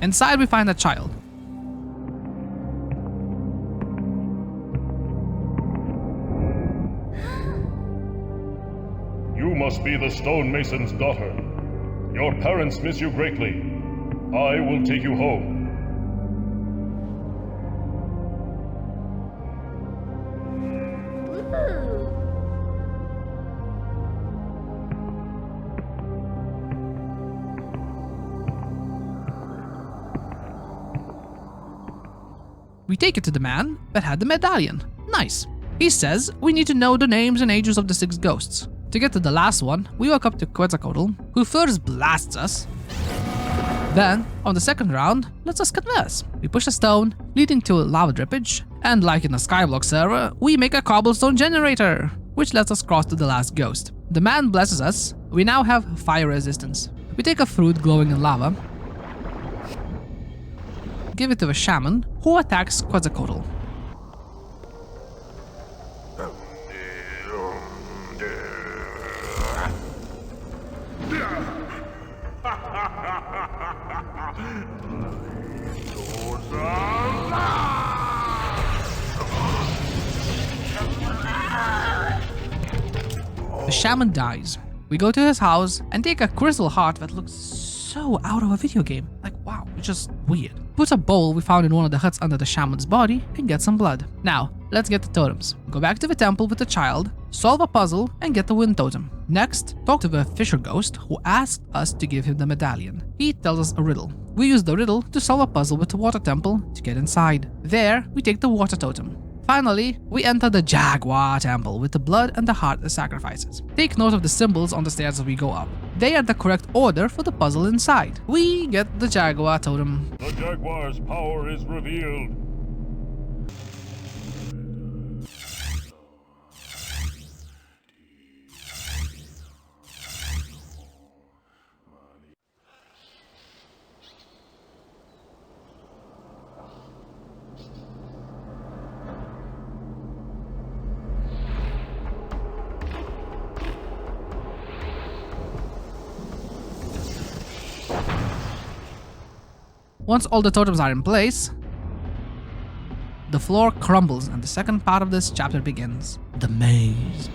Inside we find a child. You must be the stonemason's daughter. Your parents miss you greatly. I will take you home. We take it to the man that had the medallion. Nice. He says we need to know the names and ages of the 6 ghosts. To get to the last one, we walk up to Quetzalcoatl, who first blasts us. Then, on the second round, lets us converse. We push a stone, leading to a lava drippage, and like in a Skyblock server, we make a cobblestone generator, which lets us cross to the last ghost. The man blesses us. We now have fire resistance. We take a fruit glowing in lava, give it to a shaman, who attacks Quetzalcoatl. The shaman dies. We go to his house and take a crystal heart that looks so out of a video game. Like, wow, it's just weird. Put a bowl we found in one of the huts under the shaman's body and get some blood. Now, let's get the totems. Go back to the temple with the child, solve a puzzle, and get the wind totem. Next, talk to the fisher ghost who asked us to give him the medallion. He tells us a riddle. We use the riddle to solve a puzzle with the water temple to get inside. There, we take the water totem. Finally, we enter the Jaguar Temple with the blood and the heart as sacrifices. Take note of the symbols on the stairs as we go up. They are the correct order for the puzzle inside. We get the Jaguar Totem. The Jaguar's power is revealed. Once all the totems are in place, the floor crumbles and the second part of this chapter begins. The maze.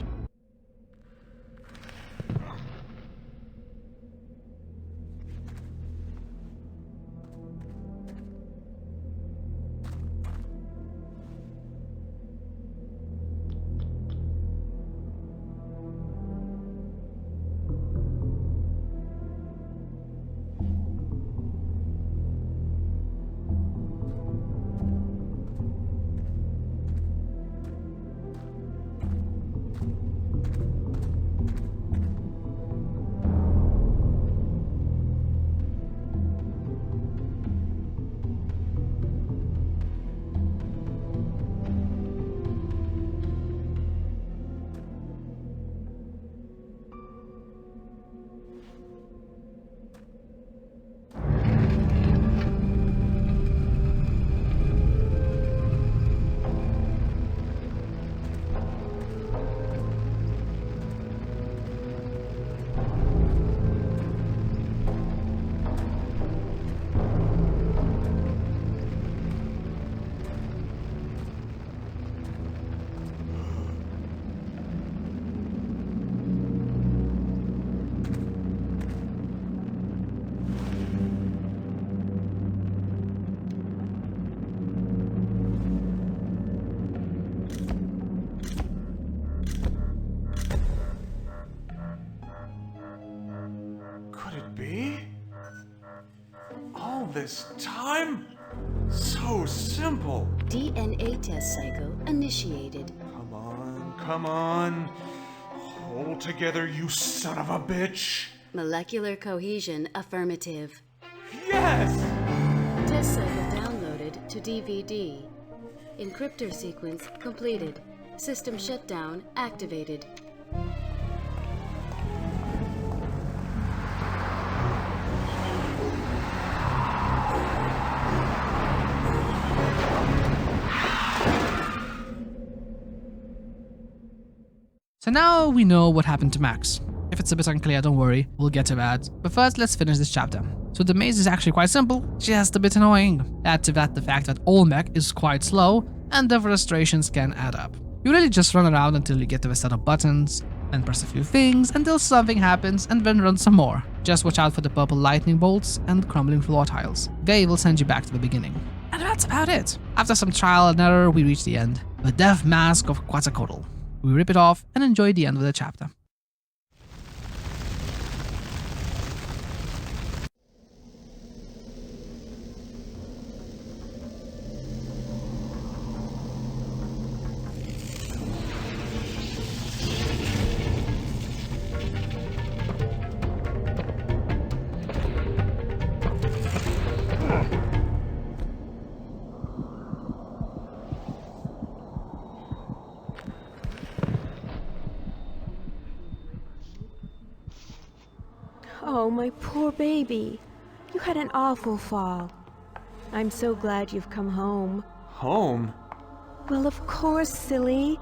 this time? So simple. DNA test cycle initiated. Come on. Hold together, you son of a bitch. Molecular cohesion affirmative. Yes! Test cycle downloaded to DVD. Encryptor sequence completed. System shutdown activated. So now we know what happened to Max. If it's a bit unclear, don't worry, we'll get to that. But first, let's finish this chapter. So the maze is actually quite simple, just a bit annoying. Add to that the fact that Olmec is quite slow, and the frustrations can add up. You really just run around until you get to a set of buttons, and press a few things until something happens, and then run some more. Just watch out for the purple lightning bolts and crumbling floor tiles. They will send you back to the beginning. And that's about it. After some trial and error, we reach the end. The death mask of Quetzalcoatl. We rip it off and enjoy the end of the chapter. Oh, my poor baby. You had an awful fall. I'm so glad you've come home. Home? Well, of course, silly.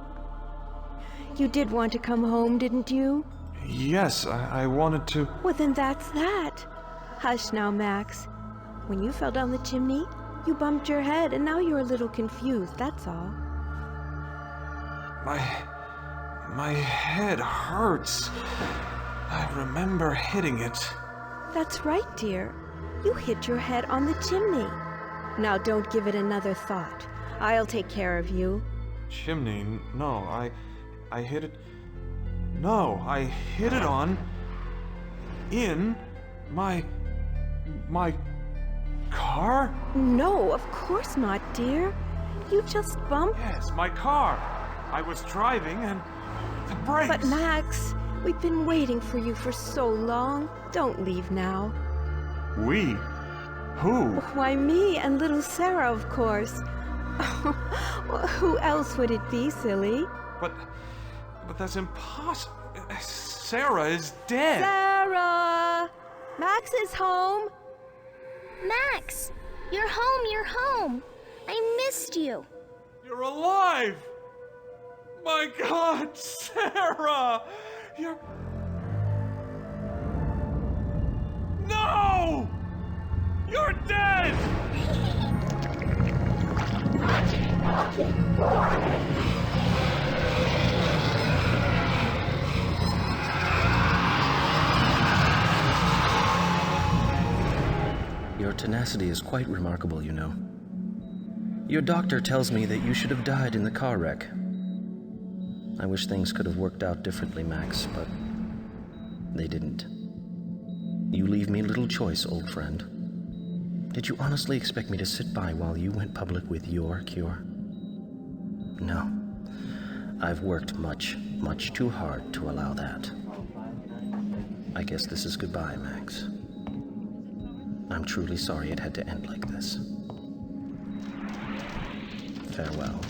You did want to come home, didn't you? Yes, I wanted to... Well, then that's that. Hush now, Max. When you fell down the chimney, you bumped your head, and now you're a little confused, that's all. My head hurts. I remember hitting it. That's right, dear. You hit your head on the chimney. Now don't give it another thought. I'll take care of you. Chimney? No, I hit it... No, I hit it on... in... my car? No, of course not, dear. You just bumped... Yes, my car. I was driving and... the brakes... But Max... We've been waiting for you for so long. Don't leave now. We? Who? Why, me and little Sarah, of course. Well, who else would it be, silly? But that's impossible. Sarah is dead. Sarah! Max is home. Max! You're home, you're home. I missed you. You're alive! My God, Sarah! You're... No! You're dead! Your tenacity is quite remarkable, you know. Your doctor tells me that you should have died in the car wreck. I wish things could have worked out differently, Max, but they didn't. You leave me little choice, old friend. Did you honestly expect me to sit by while you went public with your cure? No. I've worked much, much too hard to allow that. I guess this is goodbye, Max. I'm truly sorry it had to end like this. Farewell.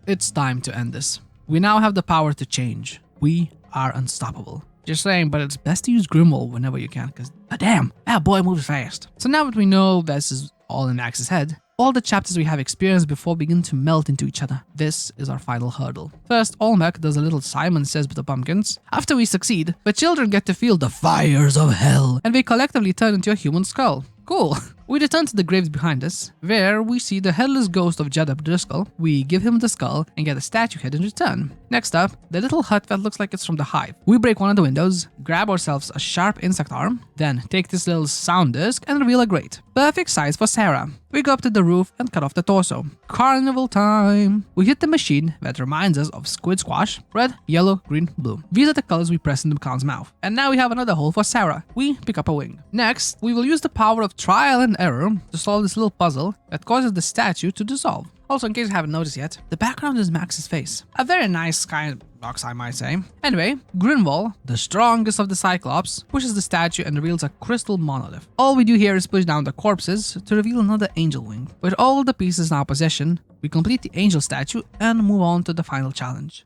It's time to end this. We now have the power to change. We are unstoppable. Just saying, but it's best to use Grimwald whenever you can, because damn, that boy moves fast. So now that we know this is all in Max's head, all the chapters we have experienced before begin to melt into each other. This is our final hurdle. First, Olmec does a little Simon Says with the pumpkins. After we succeed, the children get to feel the fires of hell, and they collectively turn into a human skull. Cool. We return to the graves behind us, where we see the headless ghost of Judd Driscoll. We give him the skull and get a statue head in return. Next up, the little hut that looks like it's from the hive. We break one of the windows, grab ourselves a sharp insect arm, then take this little sound disc and reveal a grate. Perfect size for Sarah. We go up to the roof and cut off the torso. Carnival time! We hit the machine that reminds us of squid squash. Red, yellow, green, blue. These are the colors we press in the clown's mouth. And now we have another hole for Sarah. We pick up a wing. Next, we will use the power of trial and error to solve this little puzzle that causes the statue to dissolve. Also, in case you haven't noticed yet, the background is Max's face. A very nice kind of box, I might say. Anyway, Grinwall, the strongest of the Cyclops, pushes the statue and reveals a crystal monolith. All we do here is push down the corpses to reveal another angel wing. With all the pieces in our possession, we complete the angel statue and move on to the final challenge.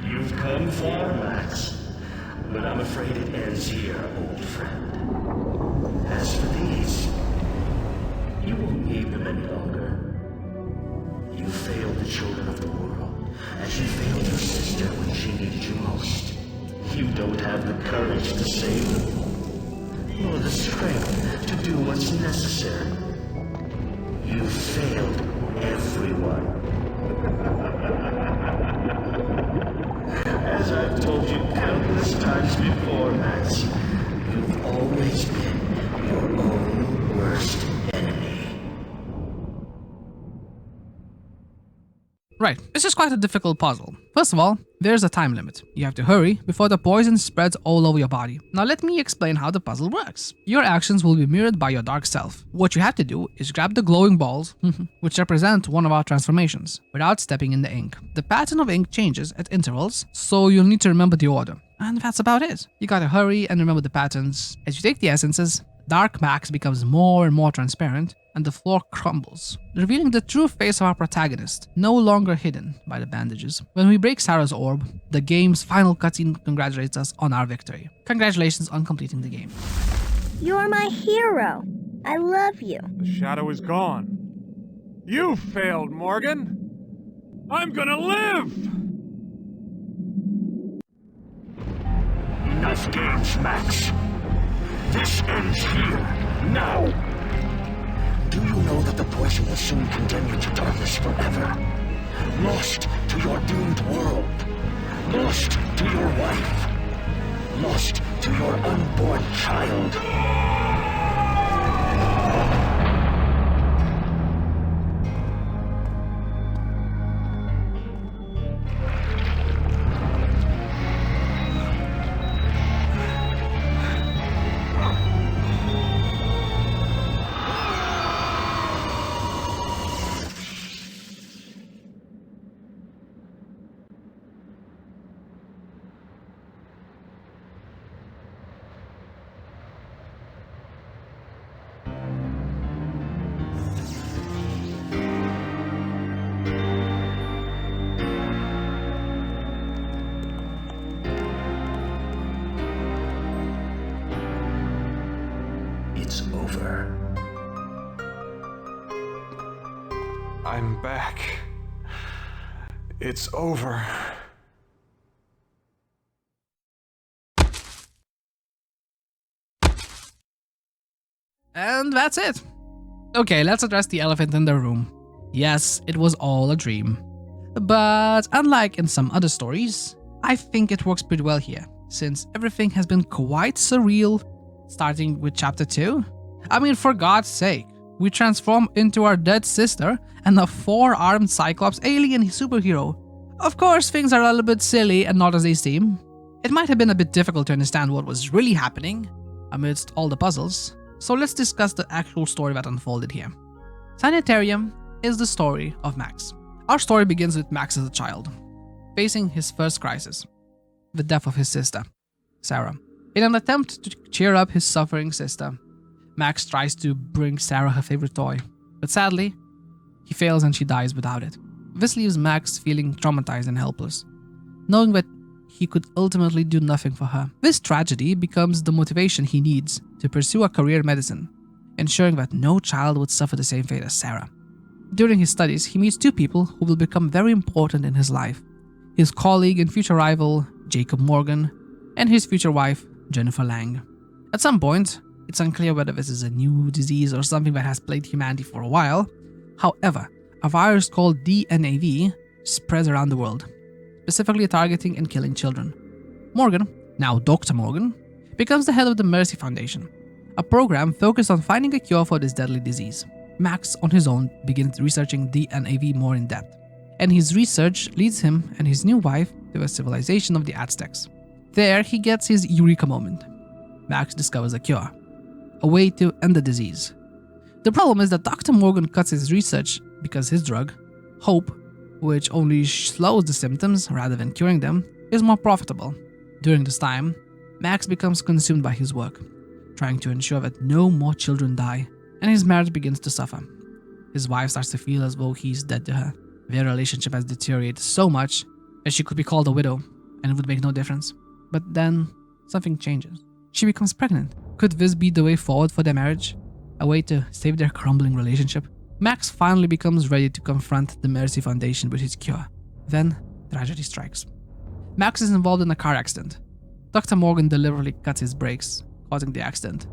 You've come far, Max, but I'm afraid it ends here, old friend. As for these, you won't need them any longer. You failed the children of the world, as you failed your sister when she needed you most. You don't have the courage to save them, nor the strength to do what's necessary. You failed everyone. As I've told you countless times before, Max, you've always been your own worst enemy. Right, this is quite a difficult puzzle. First of all, there's a time limit. You have to hurry before the poison spreads all over your body. Now let me explain how the puzzle works. Your actions will be mirrored by your dark self. What you have to do is grab the glowing balls, which represent one of our transformations, without stepping in the ink. The pattern of ink changes at intervals, so you'll need to remember the order. And that's about it. You gotta hurry and remember the patterns. As you take the essences, Dark Max becomes more and more transparent, and the floor crumbles, revealing the true face of our protagonist, no longer hidden by the bandages. When we break Sarah's orb, the game's final cutscene congratulates us on our victory. Congratulations on completing the game. You're my hero. I love you. The shadow is gone. You failed, Morgan. I'm gonna live! Enough games, Max. This ends here, now. Do you know that the poison will soon condemn you to darkness forever? Lost to your doomed world. Lost to your wife. Lost to your unborn child. It's over. I'm back. It's over. And that's it. Okay, let's address the elephant in the room. Yes, it was all a dream. But unlike in some other stories, I think it works pretty well here, since everything has been quite surreal, starting with chapter 2. I mean, for God's sake, we transform into our dead sister and a 4-armed Cyclops alien superhero. Of course, things are a little bit silly and not as they seem. It might have been a bit difficult to understand what was really happening amidst all the puzzles, so let's discuss the actual story that unfolded here. Sanitarium is the story of Max. Our story begins with Max as a child, facing his first crisis, the death of his sister, Sarah. In an attempt to cheer up his suffering sister, Max tries to bring Sarah her favorite toy, but sadly, he fails and she dies without it. This leaves Max feeling traumatized and helpless, knowing that he could ultimately do nothing for her. This tragedy becomes the motivation he needs to pursue a career in medicine, ensuring that no child would suffer the same fate as Sarah. During his studies, he meets two people who will become very important in his life: his colleague and future rival, Jacob Morgan, and his future wife, Jennifer Lang. At some point, it's unclear whether this is a new disease or something that has plagued humanity for a while. However, a virus called DNAV spreads around the world, specifically targeting and killing children. Morgan, now Dr. Morgan, becomes the head of the Mercy Foundation, a program focused on finding a cure for this deadly disease. Max, on his own, begins researching DNAV more in depth, and his research leads him and his new wife to the civilization of the Aztecs. There, he gets his eureka moment. Max discovers a cure, a way to end the disease. The problem is that Dr. Morgan cuts his research because his drug, Hope, which only slows the symptoms rather than curing them, is more profitable. During this time, Max becomes consumed by his work, trying to ensure that no more children die, and his marriage begins to suffer. His wife starts to feel as though he's dead to her. Their relationship has deteriorated so much that she could be called a widow, and it would make no difference. But then, something changes. She becomes pregnant. Could this be the way forward for their marriage? A way to save their crumbling relationship? Max finally becomes ready to confront the Mercy Foundation with his cure. Then, tragedy strikes. Max is involved in a car accident. Dr. Morgan deliberately cuts his brakes, causing the accident.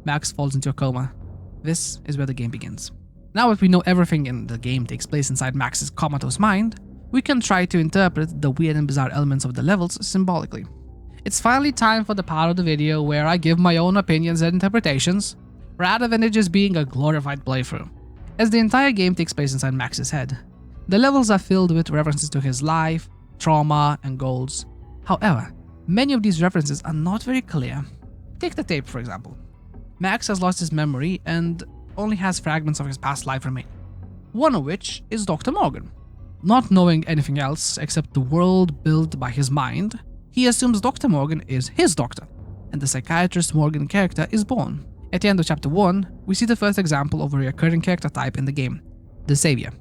Max falls into a coma. This is where the game begins. Now that we know everything in the game takes place inside Max's comatose mind, we can try to interpret the weird and bizarre elements of the levels symbolically. It's finally time for the part of the video where I give my own opinions and interpretations, rather than it just being a glorified playthrough. As the entire game takes place inside Max's head, the levels are filled with references to his life, trauma, and goals. However, many of these references are not very clear. Take the tape, for example. Max has lost his memory and only has fragments of his past life remaining, one of which is Dr. Morgan. Not knowing anything else except the world built by his mind, he assumes Dr. Morgan is his doctor, and the psychiatrist Morgan character is born. At the end of Chapter 1, we see the first example of a recurring character type in the game, the Savior.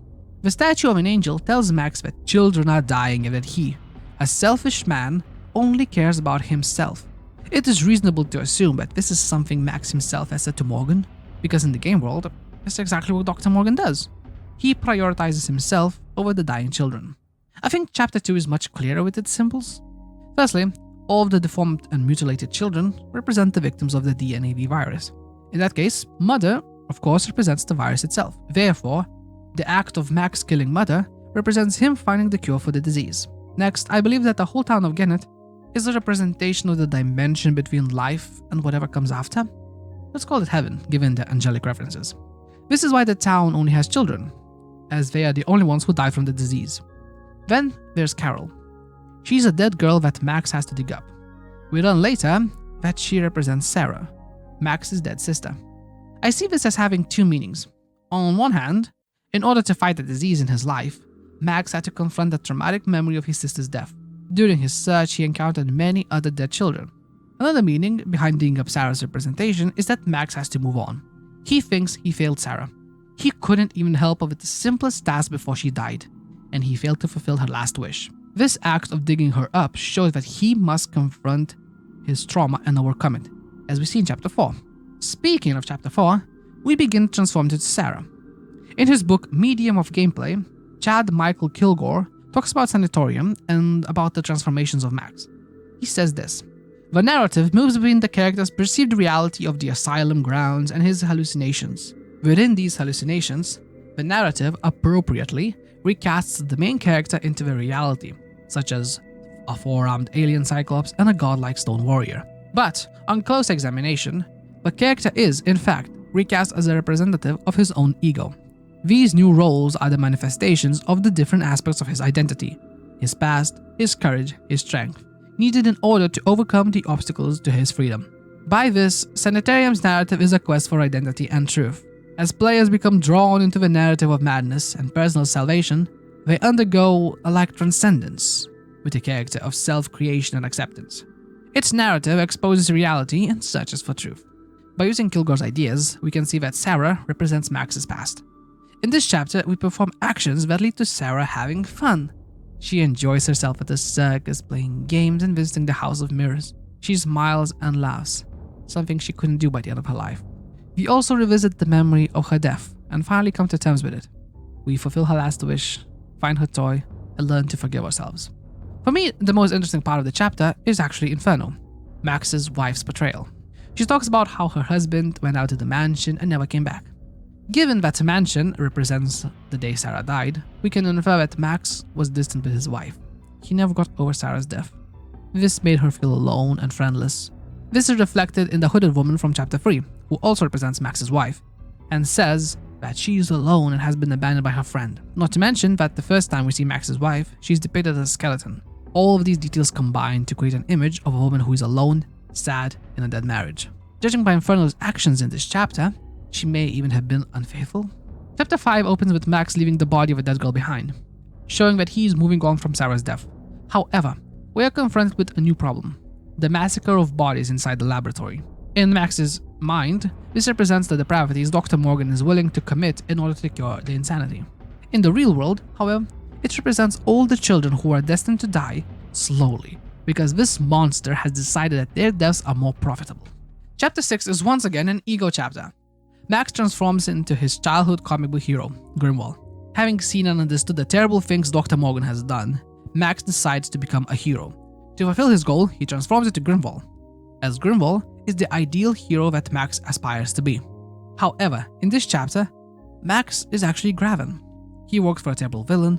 The statue of an angel tells Max that children are dying and that he, a selfish man, only cares about himself. It is reasonable to assume that this is something Max himself has said to Morgan, because in the game world, that's exactly what Dr. Morgan does. He prioritizes himself over the dying children. I think Chapter 2 is much clearer with its symbols. Firstly, all of the deformed and mutilated children represent the victims of the DNAV virus. In that case, Mother, of course, represents the virus itself. Therefore, the act of Max killing Mother represents him finding the cure for the disease. Next, I believe that the whole town of Gennett is a representation of the dimension between life and whatever comes after. Let's call it heaven, given the angelic references. This is why the town only has children, as they are the only ones who die from the disease. Then there's Carol. She's a dead girl that Max has to dig up. We learn later that she represents Sarah, Max's dead sister. I see this as having two meanings. On one hand, in order to fight the disease in his life, Max had to confront the traumatic memory of his sister's death. During his search, he encountered many other dead children. Another meaning behind digging up Sarah's representation is that Max has to move on. He thinks he failed Sarah. He couldn't even help her with the simplest task before she died, and he failed to fulfill her last wish. This act of digging her up shows that he must confront his trauma and overcome it, as we see in Chapter 4. Speaking of Chapter 4, we begin transformed into Sarah. In his book Medium of Gameplay, Chad Michael Kilgore talks about Sanatorium and about the transformations of Max. He says this: the narrative moves between the character's perceived reality of the asylum grounds and his hallucinations. Within these hallucinations, the narrative appropriately recasts the main character into the reality, such as a four-armed alien cyclops and a godlike stone warrior. But, on close examination, the character is, in fact, recast as a representative of his own ego. These new roles are the manifestations of the different aspects of his identity, his past, his courage, his strength, needed in order to overcome the obstacles to his freedom. By this, Sanitarium's narrative is a quest for identity and truth. As players become drawn into the narrative of madness and personal salvation, they undergo a like transcendence, with a character of self-creation and acceptance. Its narrative exposes reality and searches for truth. By using Kilgore's ideas, we can see that Sarah represents Max's past. In this chapter, we perform actions that lead to Sarah having fun. She enjoys herself at the circus, playing games and visiting the House of Mirrors. She smiles and laughs, something she couldn't do by the end of her life. We also revisit the memory of her death and finally come to terms with it. We fulfill her last wish, find her toy, and learn to forgive ourselves. For me, the most interesting part of the chapter is actually Inferno, Max's wife's betrayal. She talks about how her husband went out to the mansion and never came back. Given that the mansion represents the day Sarah died, we can infer that Max was distant with his wife. He never got over Sarah's death. This made her feel alone and friendless. This is reflected in the hooded woman from chapter 3, who also represents Max's wife, and says that she is alone and has been abandoned by her friend. Not to mention that the first time we see Max's wife, she's depicted as a skeleton. All of these details combine to create an image of a woman who is alone, sad, in a dead marriage. Judging by Inferno's actions in this chapter, she may even have been unfaithful. Chapter 5 opens with Max leaving the body of a dead girl behind, showing that he is moving on from Sarah's death. However, we are confronted with a new problem: the massacre of bodies inside the laboratory. In Max's mind, this represents the depravities Dr. Morgan is willing to commit in order to cure the insanity. In the real world, however, it represents all the children who are destined to die slowly, because this monster has decided that their deaths are more profitable. Chapter 6 is once again an ego chapter. Max transforms into his childhood comic book hero, Grimwall. Having seen and understood the terrible things Dr. Morgan has done, Max decides to become a hero. To fulfill his goal, he transforms into Grimwall, as Grimwall is the ideal hero that Max aspires to be. However, in this chapter, Max is actually Graven. He works for a terrible villain,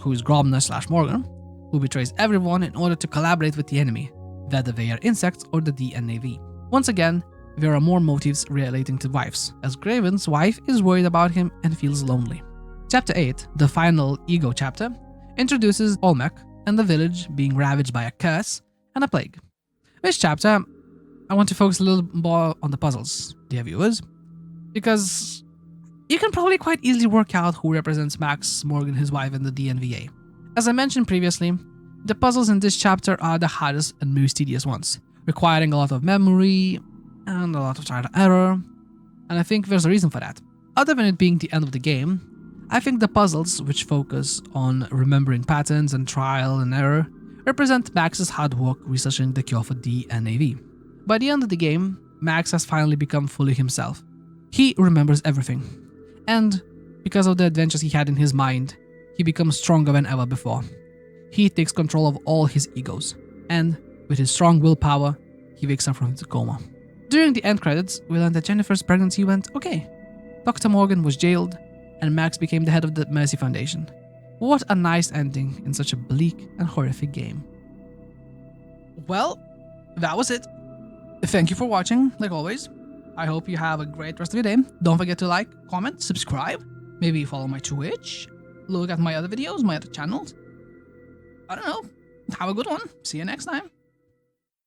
who is Gromner/Morgan, who betrays everyone in order to collaborate with the enemy, whether they are insects or the DNAV. Once again, there are more motives relating to wives, as Graven's wife is worried about him and feels lonely. Chapter 8, the final ego chapter, introduces Olmec and the village being ravaged by a curse and a plague. This chapter, I want to focus a little more on the puzzles, dear viewers, because you can probably quite easily work out who represents Max, Morgan, his wife, and the DNVA. As I mentioned previously, the puzzles in this chapter are the hardest and most tedious ones, requiring a lot of memory and a lot of trial and error, and I think there's a reason for that. Other than it being the end of the game, I think the puzzles, which focus on remembering patterns and trial and error, represent Max's hard work researching the cure for DNAV. By the end of the game, Max has finally become fully himself. He remembers everything, and because of the adventures he had in his mind, he becomes stronger than ever before. He takes control of all his egos, and with his strong willpower, he wakes up from his coma. During the end credits, we learned that Jennifer's pregnancy went okay. Dr. Morgan was jailed, and Max became the head of the Mercy Foundation. What a nice ending in such a bleak and horrific game. Well, that was it. Thank you for watching, like always. I hope you have a great rest of your day. Don't forget to like, comment, subscribe, maybe follow my Twitch, look at my other videos, my other channels. I don't know. Have a good one. See you next time.